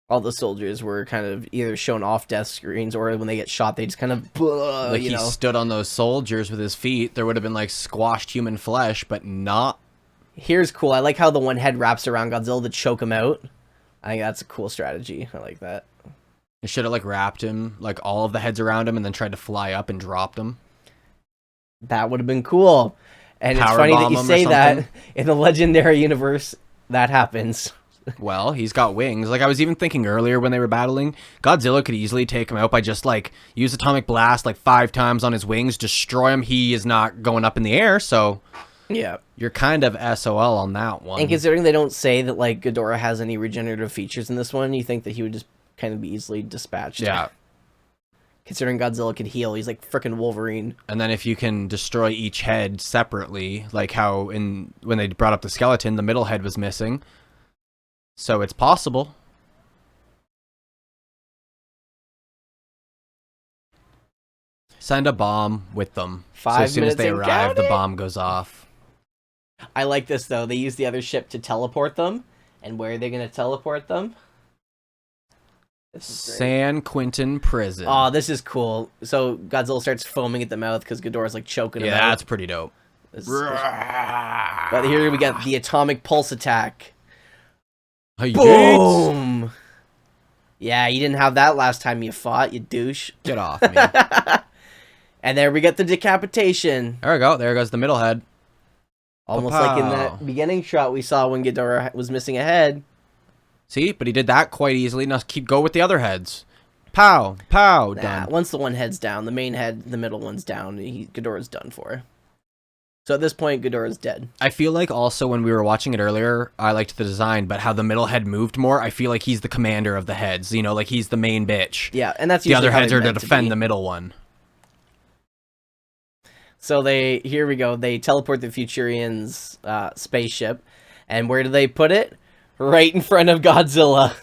All the soldiers were kind of either shown off death screens, or when they get shot, they just kind of, Like, you he know. stood on those soldiers with his feet. There would have been, like, squashed human flesh, but not. Here's cool. I like how the one head wraps around Godzilla to choke him out. I think that's a cool strategy. I like that. It should have, like, wrapped him, like, all of the heads around him, and then tried to fly up and dropped him. That would have been cool. And it's Power funny that bomb you him or say that something. in the Legendary universe, that happens. Well, he's got wings. Like I was even thinking earlier when they were battling, Godzilla could easily take him out by just like use atomic blast like 5 times on his wings, destroy him. He is not going up in the air, so Yeah. you're kind of SOL on that one. And considering they don't say that like Ghidorah has any regenerative features in this one, you think that he would just kind of be easily dispatched. Yeah. Considering Godzilla could heal, he's like frickin' Wolverine. And then if you can destroy each head separately, like how when they brought up the skeleton, the middle head was missing. So it's possible. Send a bomb with them. 5 so as soon as minutes they and arrive, count the it? bomb goes off. I like this though. They use the other ship to teleport them. And where are they going to teleport them? This is great. San Quentin Prison. Oh, this is cool. So Godzilla starts foaming at the mouth because Ghidorah's like choking him yeah, out. that's pretty dope. But here we got the atomic pulse attack. Hey, Boom! Yeah, you didn't have that last time you fought, you douche. Get off me. And there we get the decapitation. There we go. There goes the middle head. Almost Pow. like in that beginning shot we saw when Ghidorah was missing a head. See? But he did that quite easily. Now go with the other heads. Pow. Pow. Nah, Done. once the one head's down, the main head, the middle one's down, Ghidorah's done for. So at this point, Ghidorah's dead. I feel like also when we were watching it earlier, I liked the design, but how the middle head moved more, I feel like he's the commander of the heads. You know, like he's the main bitch. Yeah, and that's The usually other how heads they're are to meant defend be. the middle one. So here we go. They teleport the Futurians' spaceship, and where do they put it? Right in front of Godzilla.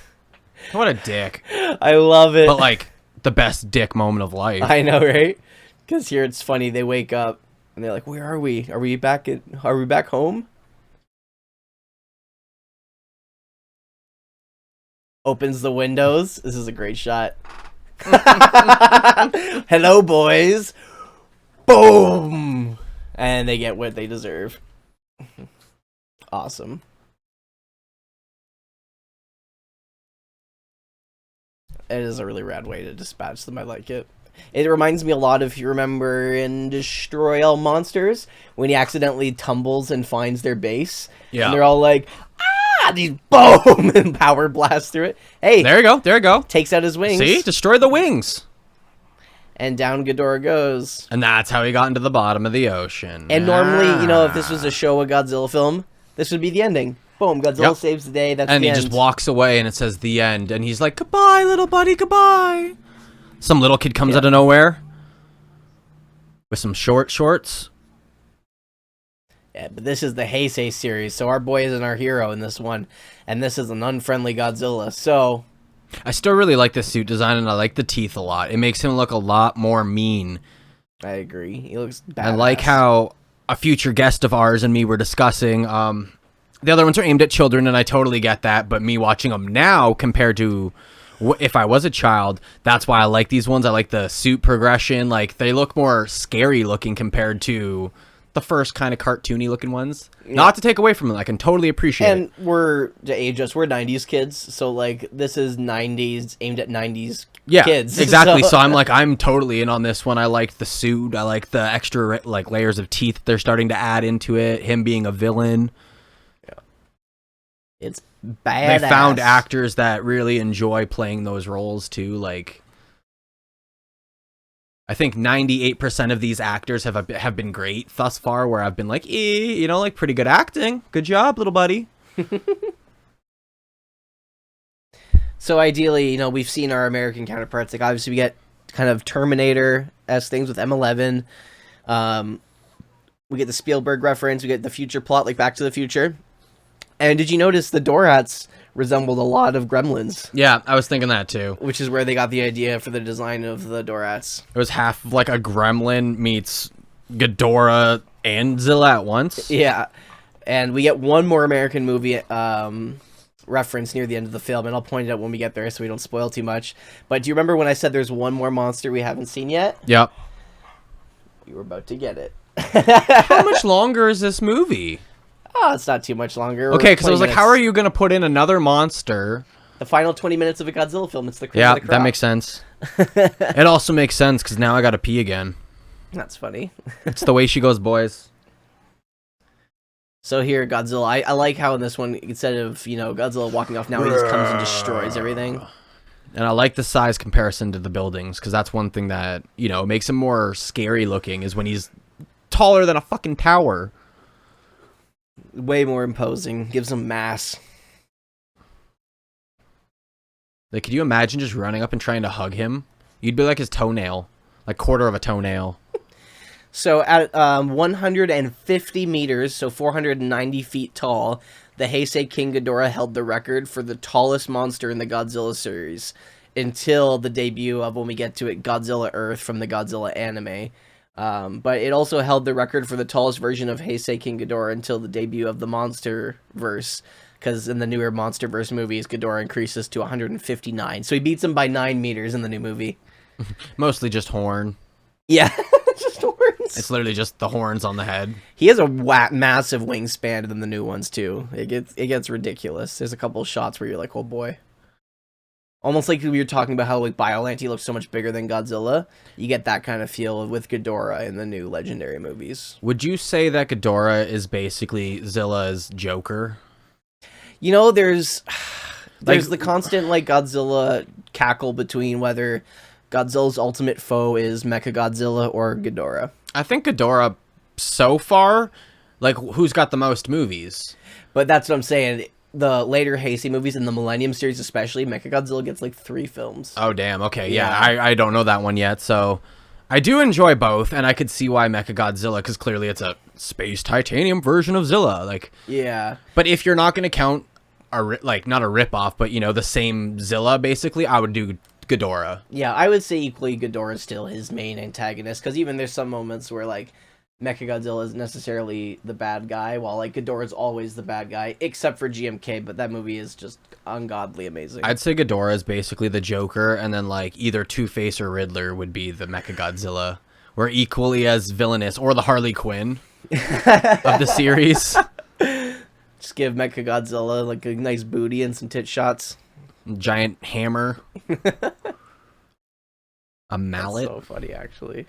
What a dick. I love it. But like the best dick moment of life. I know, right? Because here it's funny. They wake up and they're like, "Where are we? Are we back home?" Opens the windows. This is a great shot. Hello, boys. Boom! And they get what they deserve. Awesome. It is a really rad way to dispatch them. I like it. It reminds me a lot of, if you remember in Destroy All Monsters, when he accidentally tumbles and finds their base. Yeah. And they're all like, ah! These boom! And power blast through it. Hey! There you go. There you go. Takes out his wings. See? Destroy the wings. And down Ghidorah goes. And that's how he got into the bottom of the ocean. And normally, you know, if this was a Showa Godzilla film, this would be the ending. Boom, Godzilla saves the day, that's and the he end. just walks away and it says the end. And he's like, goodbye, little buddy, goodbye. Some little kid comes out of nowhere with some shorts. Yeah, but this is the Heisei series, so our boy isn't our hero in this one. And this is an unfriendly Godzilla, so... I still really like the suit design, and I like the teeth a lot. It makes him look a lot more mean. I agree. He looks badass. I like how a future guest of ours and me were discussing... the other ones are aimed at children, and I totally get that. But me watching them now compared to if I was a child, that's why I like these ones. I like the suit progression. Like, they look more scary looking compared to the first kind of cartoony looking ones. Yeah. Not to take away from them. I can totally appreciate it. And to age us, we're 90s kids. So, like, this is 90s, aimed at 90s yeah, kids. Exactly. So I'm totally in on this one. I like the suit. I like the extra, like, layers of teeth they're starting to add into it. Him being a villain. It's badass. They found actors that really enjoy playing those roles too. Like, I think 98% of these actors have been great thus far. Where I've been like, you know, like pretty good acting. Good job, little buddy. So ideally, you know, we've seen our American counterparts. Like, obviously, we get kind of Terminator-esque things with M11. We get the Spielberg reference. We get the future plot, like Back to the Future. And did you notice the Dorats resembled a lot of Gremlins? Yeah, I was thinking that too. Which is where they got the idea for the design of the Dorats. It was half of like a Gremlin meets Ghidorah and Zilla at once. Yeah. And we get one more American movie reference near the end of the film, and I'll point it out when we get there so we don't spoil too much. But do you remember when I said there's one more monster we haven't seen yet? Yep. We were about to get it. How much longer is this movie? Oh, it's not too much longer. Okay, because I was like, how are you? you going to put in another monster? The final 20 minutes of a Godzilla film. It's the cream Yeah, of the crop. that makes sense. It also makes sense because now I got to pee again. That's funny. It's the way she goes, boys. So here, Godzilla. I like how in this one, instead of Godzilla walking off, now he just comes and destroys everything. And I like the size comparison to the buildings, because that's one thing that, makes him more scary looking, is when he's taller than a fucking tower. Way more imposing. Gives him mass. Like, could you imagine just running up and trying to hug him? You'd be like his toenail. Like, quarter of a toenail. So at 150 meters, so 490 feet tall, the Heisei King Ghidorah held the record for the tallest monster in the Godzilla series until the debut of, when we get to it, Godzilla Earth from the Godzilla anime. But it also held the record for the tallest version of Heisei King Ghidorah until the debut of the Monsterverse, because in the newer Monsterverse movies, Ghidorah increases to 159. So he beats him by 9 meters in the new movie. Mostly just horn. Yeah, just horns. It's literally just the horns on the head. He has a massive wingspan than the new ones too. It gets ridiculous. There's a couple of shots where you're like, oh boy. Almost like we were talking about how like Biollante looks so much bigger than Godzilla. You get that kind of feel with Ghidorah in the new Legendary movies. Would you say that Ghidorah is basically Zilla's Joker? There's the constant like Godzilla cackle between whether Godzilla's ultimate foe is Mechagodzilla or Ghidorah. I think Ghidorah, so far, like, who's got the most movies? But that's what I'm saying. The later Heisei movies in the Millennium series especially, Mechagodzilla gets like 3 films. Oh, damn. Okay, yeah. I don't know that one yet, so I do enjoy both, and I could see why Mechagodzilla, because clearly it's a space titanium version of Zilla. Like, yeah. But if you're not going to count, not a ripoff, but, the same Zilla, basically, I would do Ghidorah. Yeah, I would say equally Ghidorah is still his main antagonist, because even there's some moments where, like, Mechagodzilla isn't necessarily the bad guy, while, like, Ghidorah is always the bad guy, except for GMK, but that movie is just ungodly amazing. I'd say Ghidorah is basically the Joker, and then, like, either Two-Face or Riddler would be the Mechagodzilla. We're equally as villainous, or the Harley Quinn of the series. Just give Mechagodzilla, like, a nice booty and some tit shots. Giant hammer. A mallet. That's so funny, actually.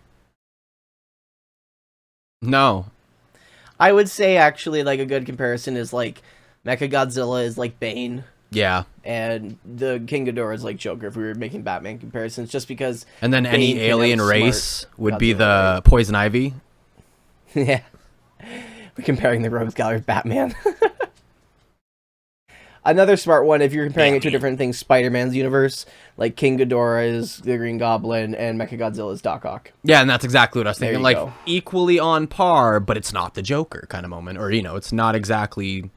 No. I would say, actually, like, a good comparison is, like, Mechagodzilla is, like, Bane. Yeah. And the King Ghidorah is, like, Joker, if we were making Batman comparisons, just because... And then any Bane alien race would Godzilla, be the right? Poison Ivy. Yeah. We're comparing the Rogues Gallery with Batman. Another smart one, if you're comparing it to different things, Spider-Man's universe, like King Ghidorah is the Green Goblin and Mechagodzilla is Doc Ock. Yeah, and that's exactly what I was thinking. Like, go. equally on par, but it's not the Joker kind of moment. Or, it's not exactly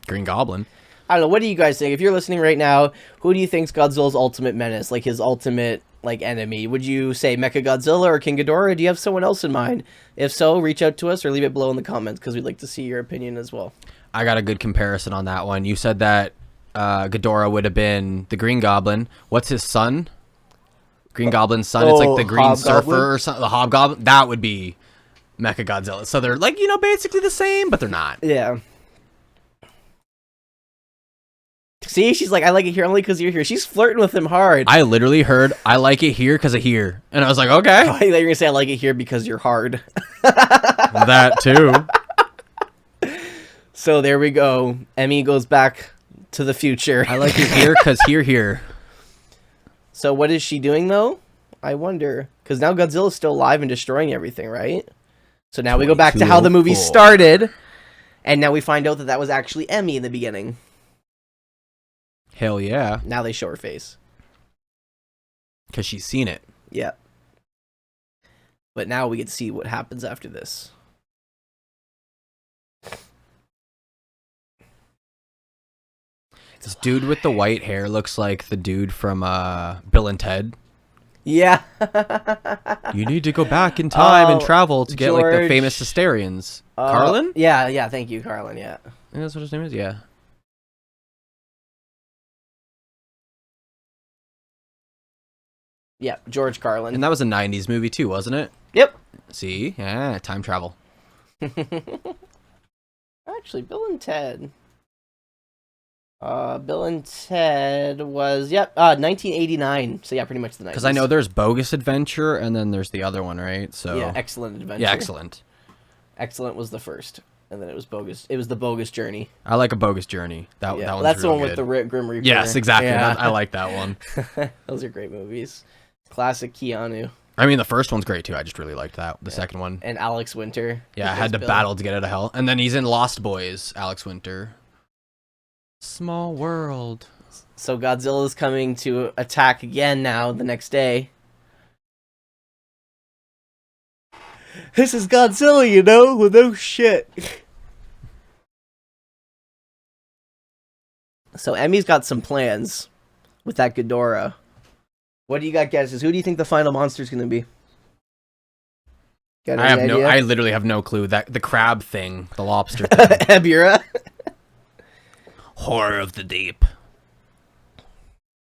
Green Goblin. I don't know, what do you guys think? If you're listening right now, who do you think's Godzilla's ultimate menace? Like, his ultimate, like, enemy? Would you say Mechagodzilla or King Ghidorah, or do you have someone else in mind? If so, reach out to us or leave it below in the comments, because we'd like to see your opinion as well. I got a good comparison on that one. You said that Ghidorah would have been the Green Goblin. What's his son? Green Goblin's son. It's like the Green Surfer or something. The Hobgoblin. That would be Mechagodzilla. So they're like, basically the same, but they're not. Yeah. See, she's like, I like it here only because you're here. She's flirting with him hard. I literally heard, I like it here because of here. And I was like, okay. I thought you were going to say, I like it here because you're hard. That too. So there we go. Emmy goes back to the future. I like it here because here. So what is she doing, though? I wonder. Because now Godzilla's still alive and destroying everything, right? So now we go back to how the movie started. And now we find out that that was actually Emmy in the beginning. Hell yeah. Now they show her face. Because she's seen it. Yeah. But now we get to see what happens after this. This dude with the white hair looks like the dude from Bill and Ted. Yeah. You need to go back in time and travel to get like the famous Asterians. Carlin? Yeah, thank you, Carlin, yeah. I think that's what his name is, yeah. Yeah, George Carlin. And that was a 90s movie too, wasn't it? Yep. See? Yeah, time travel. Actually, Bill and Ted. Bill and Ted was, 1989. So yeah, pretty much the 90s. Because I know there's Bogus Adventure and then there's the other one, right? So yeah, Excellent Adventure. Yeah, Excellent. Excellent was the first. And then it was bogus. It was the bogus journey. I like a bogus journey. That Yeah, one's that's the real one with good. the Grim Reaper. Yes, exactly. Yeah. I like that one. Those are great movies. Classic Keanu. I mean, the first one's great too. I just really liked that. The second one. And Alex Winter. Yeah, I had to battle to get out of hell. And then he's in Lost Boys, Alex Winter. Small world. So Godzilla's coming to attack again now the next day. This is Godzilla, you know? Well, no shit. So Emmy's got some plans with that Ghidorah. What do you got guesses? Who do you think the final monster is going to be? Got I have any no. idea? I literally have no clue. That the crab thing, the lobster thing. Ebura. Horror of the deep.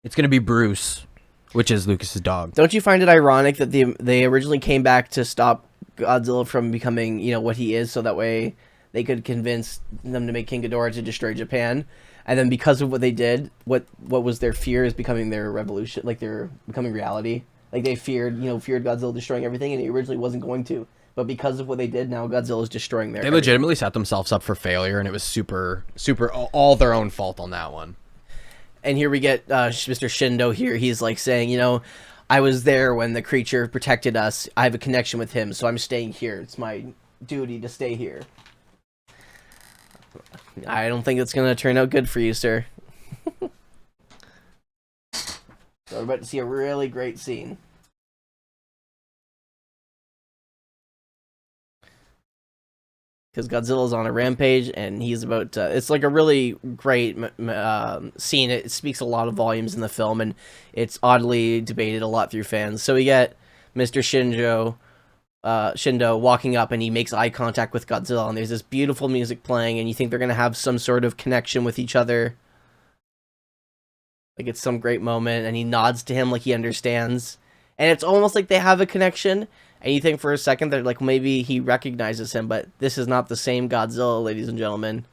It's gonna be Bruce, which is Lucas's dog. Don't you find it ironic that they originally came back to stop Godzilla from becoming, you know, what he is, so that way they could convince them to make King Ghidorah to destroy Japan, and then because of what they did, what was their fear is becoming their revolution, like they're becoming reality. Like they feared Godzilla destroying everything, and he originally wasn't going to. But because of what they did, now Godzilla's destroying their. They legitimately set themselves up for failure, and it was super all their own fault on that one. And here we get Mr. Shindo here. He's like saying, you know, I was there when the creature protected us. I have a connection with him, so I'm staying here. It's my duty to stay here. I don't think it's going to turn out good for you, sir. So we're about to see a really great scene. Because Godzilla's on a rampage, and he's about to... It's like a really great scene. It speaks a lot of volumes in the film, and it's oddly debated a lot through fans. So we get Mr. Shindo walking up, and he makes eye contact with Godzilla, and there's this beautiful music playing, and you think they're going to have some sort of connection with each other. Like it's some great moment, and he nods to him like he understands. And it's almost like they have a connection, and you think for a second that like maybe he recognizes him, but this is not the same Godzilla, ladies and gentlemen.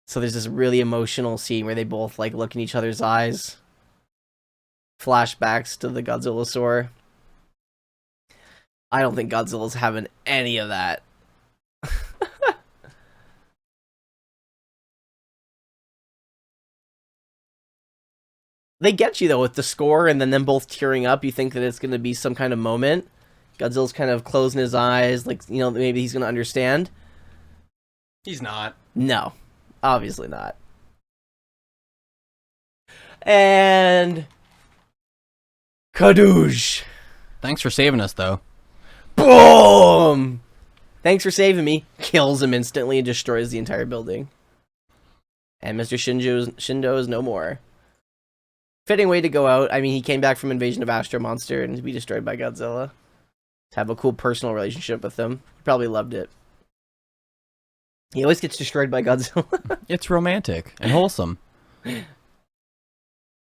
So there's this really emotional scene where they both like look in each other's eyes. Flashbacks to the Godzillasaur. I don't think Godzilla's having any of that. They get you, though, with the score and then them both tearing up. You think that it's going to be some kind of moment. Godzilla's kind of closing his eyes, like, you know, maybe he's going to understand. He's not. No, obviously not. And... Kadoosh! Thanks for saving us, though. Boom! Thanks for saving me. Kills him instantly and destroys the entire building. And Mr. Shindo is no more. Fitting way to go out. I mean, he came back from Invasion of Astro Monster and to be destroyed by Godzilla. To have a cool personal relationship with him. He probably loved it. He always gets destroyed by Godzilla. It's romantic and wholesome.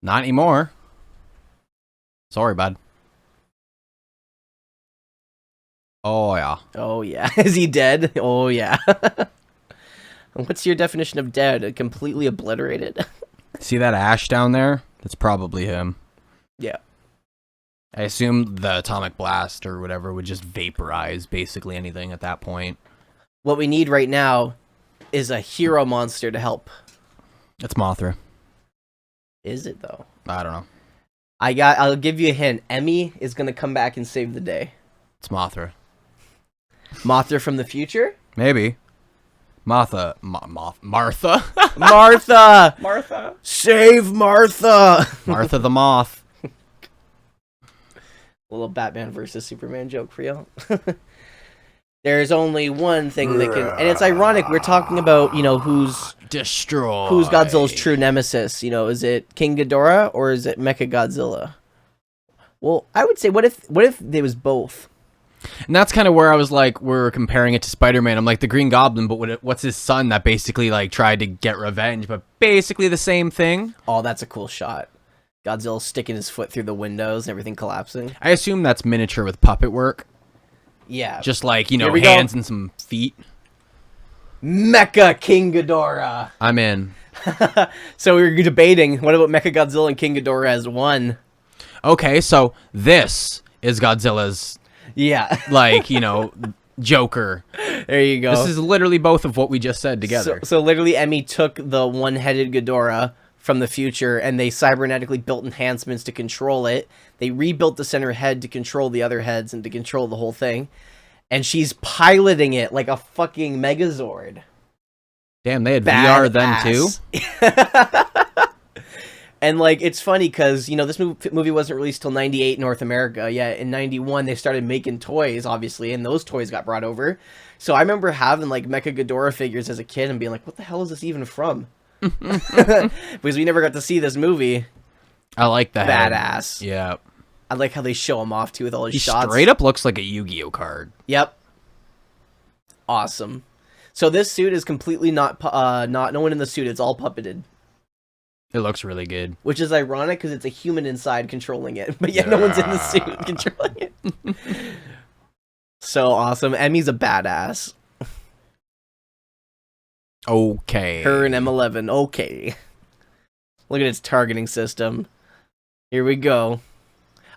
Not anymore. Sorry, bud. Oh, yeah. Oh, yeah. Is he dead? Oh, yeah. What's your definition of dead? Completely obliterated? See that ash down there? That's probably him. Yeah. I assume the atomic blast or whatever would just vaporize basically anything at that point. What we need right now is a hero monster to help. It's Mothra. Is it, though? I don't know. I'll give you a hint. Emmy is going to come back and save the day. It's Mothra. Mothra from the future? Maybe. Martha. Martha! Martha. Save Martha! Martha the Moth. A little Batman versus Superman joke for you. There's only one thing that can... And it's ironic, we're talking about, you know, who's Godzilla's true nemesis. You know, is it King Ghidorah or is it Mechagodzilla? Well, I would say, what if it was both? And that's kind of where I was like, we're comparing it to Spider-Man. I'm like, the Green Goblin, but what's his son that basically like tried to get revenge, but basically the same thing? Oh, that's a cool shot. Godzilla sticking his foot through the windows and everything collapsing. I assume that's miniature with puppet work. Yeah. Just like, you know, hands and some feet. Mecha King Ghidorah. I'm in. So we were debating, what about Mechagodzilla and King Ghidorah as one? Okay, so this is Godzilla's... Yeah. like, you know, Joker. There you go. This is literally both of what we just said together. So literally, Emmy took the one-headed Ghidorah from the future, and they cybernetically built enhancements to control it. They rebuilt the center head to control the other heads and to control the whole thing. And she's piloting it like a fucking Megazord. Damn, they had VR then too? And, like, it's funny because, you know, this movie wasn't released till 98 North America. Yet in 91, they started making toys, obviously, and those toys got brought over. So I remember having, like, Mecha Ghidorah figures as a kid and being like, what the hell is this even from? Because we never got to see this movie. I like that. Badass. Yeah. I like how they show him off, too, with all his He shots. straight up looks like a Yu-Gi-Oh card. Yep. Awesome. So this suit is completely not no one in the suit. It's all puppeted. It looks really good. Which is ironic because it's a human inside controlling it. But yeah, no one's in the suit controlling it. So awesome. Emmy's a badass. Okay. Her and M11. Okay. Look at its targeting system. Here we go.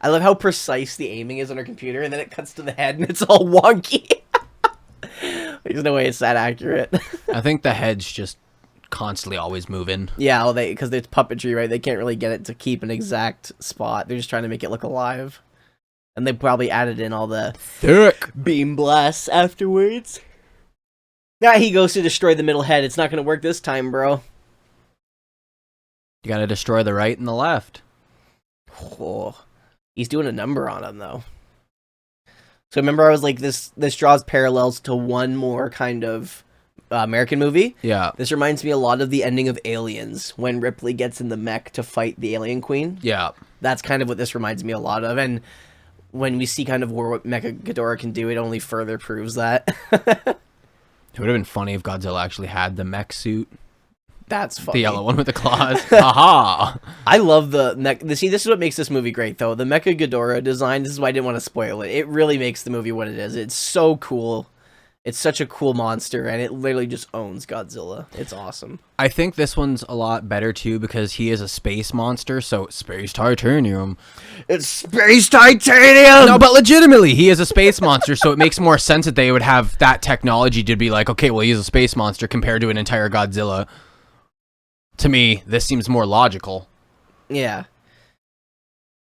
I love how precise the aiming is on her computer, and then it cuts to the head and it's all wonky. There's no way it's that accurate. I think the head's just constantly always moving. Yeah, well, because it's puppetry, right? They can't really get it to keep an exact spot. They're just trying to make it look alive. And they probably added in all the Thick beam blasts afterwards. Now he goes to destroy the middle head. It's not going to work this time, bro. You gotta destroy the right and the left. Oh, he's doing a number on him, though. So remember, I was like, this draws parallels to one more kind of American movie. Yeah. This reminds me a lot of the ending of Aliens, when Ripley gets in the mech to fight the alien queen. Yeah. That's kind of what this reminds me a lot of. And when we see kind of what Mecha Ghidorah can do, it only further proves that. It would have been funny if Godzilla actually had the mech suit. That's funny. The yellow one with the claws. Aha! I love the mech. See, this is what makes this movie great, though. The Mecha Ghidorah design, this is why I didn't want to spoil it. It really makes the movie what it is. It's so cool. It's such a cool monster, and it literally just owns Godzilla. It's awesome. I think this one's a lot better, too, because he is a space monster, so space titanium. It's space titanium! No, but legitimately, he is a space monster, so it makes more sense that they would have that technology to be like, okay, well, he's a space monster compared to an entire Godzilla. To me, this seems more logical. Yeah.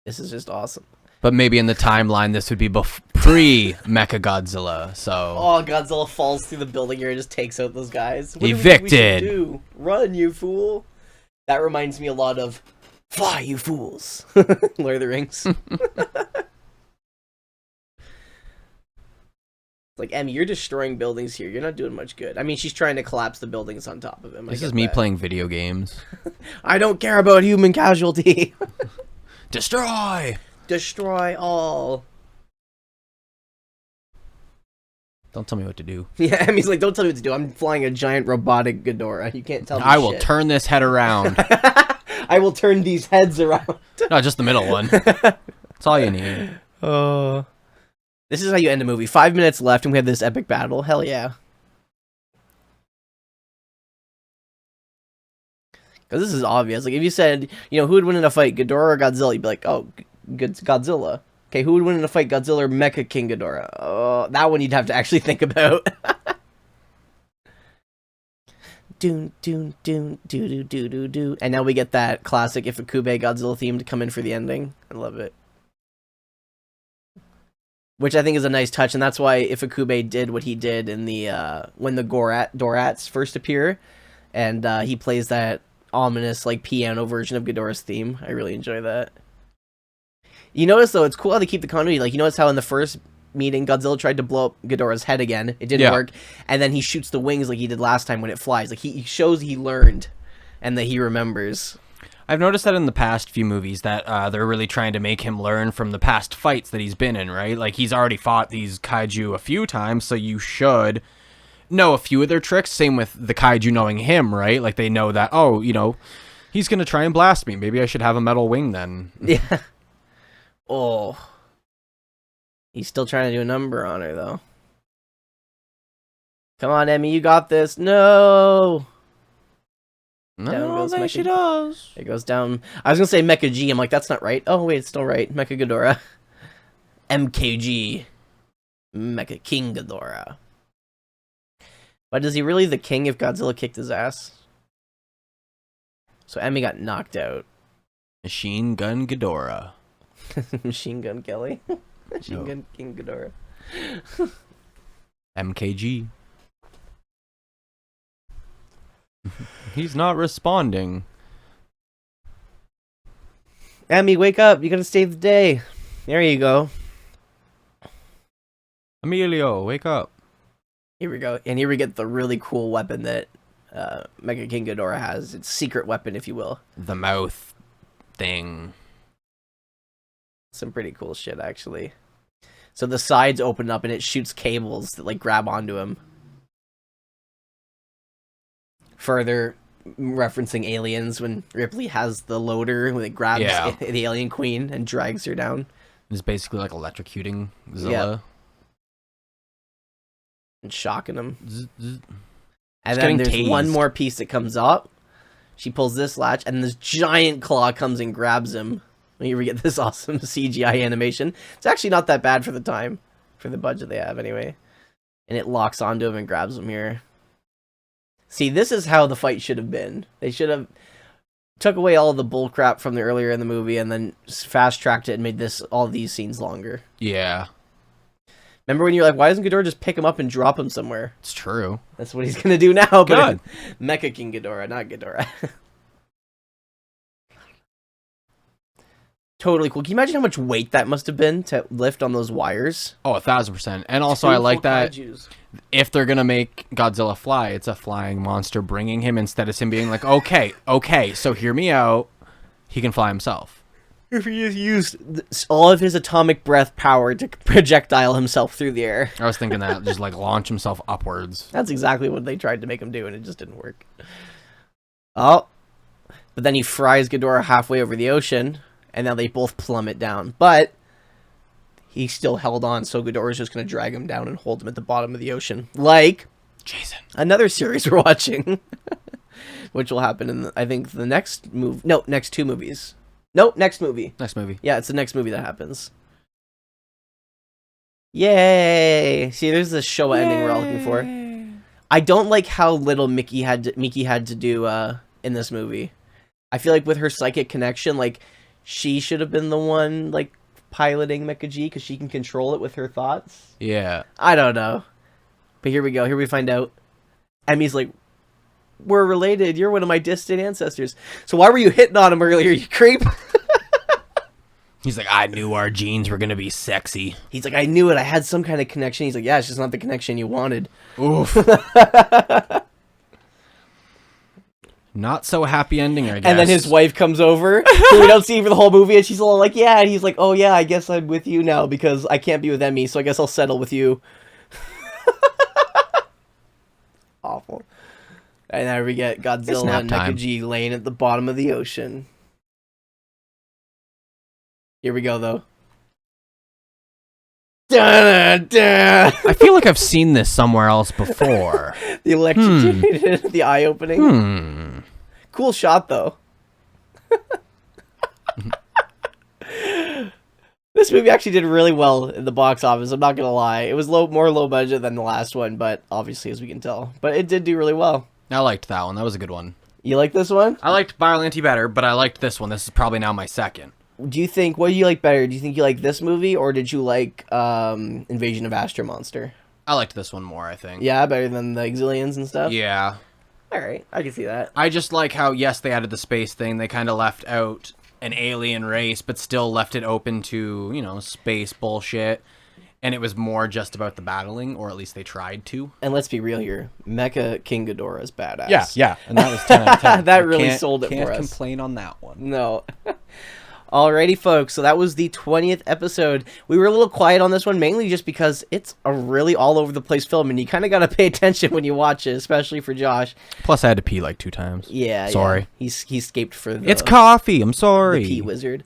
This is just awesome. But maybe in the timeline, this would be pre-Mechagodzilla, so... Oh, Godzilla falls through the building here and just takes out those guys. What Evicted! Do we do? Run, you fool! That reminds me a lot of... Fly, you fools! Lord of the Rings. Like, Emmy, you're destroying buildings here. You're not doing much good. I mean, she's trying to collapse the buildings on top of him. This is me playing video games. I don't care about human casualty. Destroy! Destroy all. Don't tell me what to do. Yeah, Emmy's like, don't tell me what to do. I'm flying a giant robotic Ghidorah. You can't tell me I will shit. turn this head around. I will turn these heads around. No, just the middle one. That's all you need. Oh. This is how you end a movie. 5 minutes left and we have this epic battle. Hell yeah. Because this is obvious. Like, if you said, you know, who would win in a fight, Ghidorah or Godzilla? You'd be like, oh, Godzilla. Okay, who would win in a fight, Godzilla or Mecha King Ghidorah? Oh, that one you'd have to actually think about. Doon, doon, doon, doo, doo, doo, doo, doo. And now we get that classic Ifukube Godzilla theme to come in for the ending. I love it. Which I think is a nice touch, and that's why Ifukube did what he did in the when the Dorats first appear, and he plays that ominous like piano version of Ghidorah's theme. I really enjoy that. You notice though, it's cool how they keep the continuity. Like, you notice how in the first meeting, Godzilla tried to blow up Ghidorah's head again. It didn't work, and then he shoots the wings like he did last time when it flies. Like, he shows he learned, and that he remembers. I've noticed that in the past few movies that they're really trying to make him learn from the past fights that he's been in, right? Like, he's already fought these kaiju a few times, so you should know a few of their tricks. Same with the kaiju knowing him, right? Like, they know that, oh, you know, he's going to try and blast me. Maybe I should have a metal wing then. Yeah. Oh. He's still trying to do a number on her, though. Come on, Emmy, you got this. No! No, I don't think she does. It goes down. I was going to say Mecha G. I'm like, that's not right. Oh, wait, it's still right. Mecha Ghidorah. MKG. Mecha King Ghidorah. But is he really the king if Godzilla kicked his ass? So Emmy got knocked out. Machine Gun Ghidorah. Machine Gun Kelly. Machine Gun King Ghidorah. MKG. He's not responding. Emmy, wake up. You gotta save the day. There you go. Emilio, wake up. Here we go. And here we get the really cool weapon that Mecha King Ghidorah has. It's secret weapon, if you will. The mouth thing. Some pretty cool shit, actually. So the sides open up and it shoots cables that like grab onto him. Further referencing Aliens when Ripley has the loader when it grabs the alien queen and drags her down. It's basically like electrocuting Zilla. And shocking him. And then there's one more piece that comes up. She pulls this latch and this giant claw comes and grabs him. Here we get this awesome CGI animation. It's actually not that bad for the time. For the budget they have anyway. And it locks onto him and grabs him here. See, this is how the fight should have been. They should have took away all the bull crap from the earlier in the movie and then fast-tracked it and made all these scenes longer. Yeah. Remember when you're like, why doesn't Ghidorah just pick him up and drop him somewhere? It's true. That's what he's going to do now. Good. But Mecha King Ghidorah, not Ghidorah. Totally cool. Can you imagine how much weight that must have been to lift on those wires? Oh, 1,000%. And also, I like that kaijus. If they're going to make Godzilla fly, it's a flying monster bringing him instead of him being like, okay, so hear me out. He can fly himself. If he just used all of his atomic breath power to projectile himself through the air. I was thinking that, just like launch himself upwards. That's exactly what they tried to make him do, and it just didn't work. Oh. But then he fries Ghidorah halfway over the ocean, and now they both plummet down. But he still held on, so Ghidorah's just going to drag him down and hold him at the bottom of the ocean. Like Jason. Another series we're watching. Which will happen in, I think, the next movie. No, next two movies. No, next movie. Next movie. Yeah, it's the next movie that happens. Yay! See, there's the show ending we're all looking for. I don't like how little Mickey had to do in this movie. I feel like with her psychic connection, like, she should have been the one, like, piloting Mecha G, because she can control it with her thoughts. Yeah. I don't know. But here we go. Here we find out. Emmy's like, we're related. You're one of my distant ancestors. So why were you hitting on him earlier, you creep? He's like, I knew our genes were going to be sexy. He's like, I knew it. I had some kind of connection. He's like, yeah, it's just not the connection you wanted. Oof. Not so happy ending, I guess. And then his wife comes over, who we don't see for the whole movie, and she's all like, yeah. And he's like, oh, yeah, I guess I'm with you now because I can't be with Emmy, so I guess I'll settle with you. Awful. And there we get Godzilla and Mecha G laying at the bottom of the ocean. Here we go, though. I feel like I've seen this somewhere else before. The electrocuted, the eye opening. Cool shot, though. This movie actually did really well in the box office, I'm not gonna lie. It was more low budget than the last one, but obviously, as we can tell. But it did do really well. I liked that one. That was a good one. You like this one? I liked Biollante better, but I liked this one. This is probably now my second. What do you like better? Do you think you like this movie, or did you like Invasion of Astro Monster? I liked this one more, I think. Yeah, better than the Exilians and stuff? Yeah. Alright, I can see that. I just like how, yes, they added the space thing. They kind of left out an alien race, but still left it open to, you know, space bullshit. And it was more just about the battling, or at least they tried to. And let's be real here. Mecha King Ghidorah is badass. Yeah. And that was 10 out of 10. That really sold it for us. Can't complain on that one. No. Alrighty, folks. So that was the 20th episode. We were a little quiet on this one, mainly just because it's a really all over the place film, and you kind of got to pay attention when you watch it, especially for Josh. Plus, I had to pee like 2 times. Yeah. Sorry. Yeah. He escaped for the... It's coffee. I'm sorry. The pee wizard.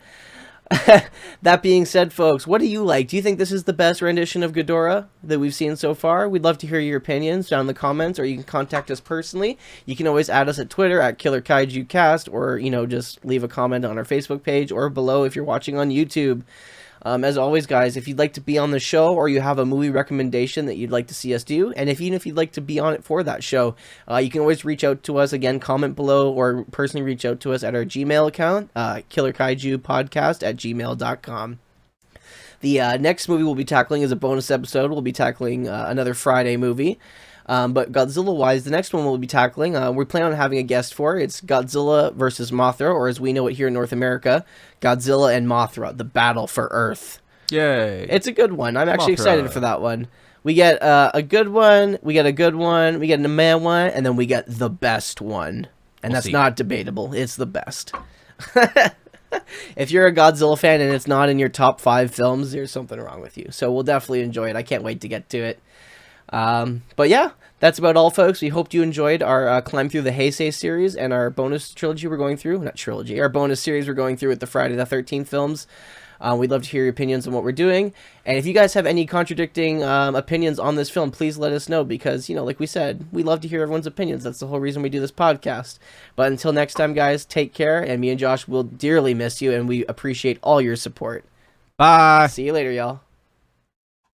That being said, folks, what do you like? Do you think this is the best rendition of Ghidorah that we've seen so far? We'd love to hear your opinions down in the comments, or you can contact us personally. You can always add us at Twitter at KillerKaijuCast, or, you know, just leave a comment on our Facebook page or below if you're watching on YouTube. As always, guys, if you'd like to be on the show or you have a movie recommendation that you'd like to see us do, and even if you'd like to be on it for that show, you can always reach out to us. Again, comment below or personally reach out to us at our Gmail account, killerkaijupodcast@gmail.com. The next movie we'll be tackling is a bonus episode. We'll be tackling another Friday movie. But Godzilla-wise, the next one we'll be tackling, we plan on having a guest for. It's Godzilla versus Mothra, or as we know it here in North America, Godzilla and Mothra, the battle for Earth. Yay. It's a good one. I'm actually Mothra. excited for that one. We get a good one, we get a good one, we get a meh one, and then we get the best one. And that's not debatable. It's the best. If you're a Godzilla fan and it's not in your top 5 films, there's something wrong with you. So we'll definitely enjoy it. I can't wait to get to it. But yeah, that's about all, folks. We hope you enjoyed our Climb Through the Heisei series and our bonus trilogy we're going through. Not trilogy, our bonus series we're going through with the Friday the 13th films. We'd love to hear your opinions on what we're doing. And if you guys have any contradicting opinions on this film, please let us know because, like we said, we love to hear everyone's opinions. That's the whole reason we do this podcast. But until next time, guys, take care. And me and Josh will dearly miss you, and we appreciate all your support. Bye. See you later, y'all.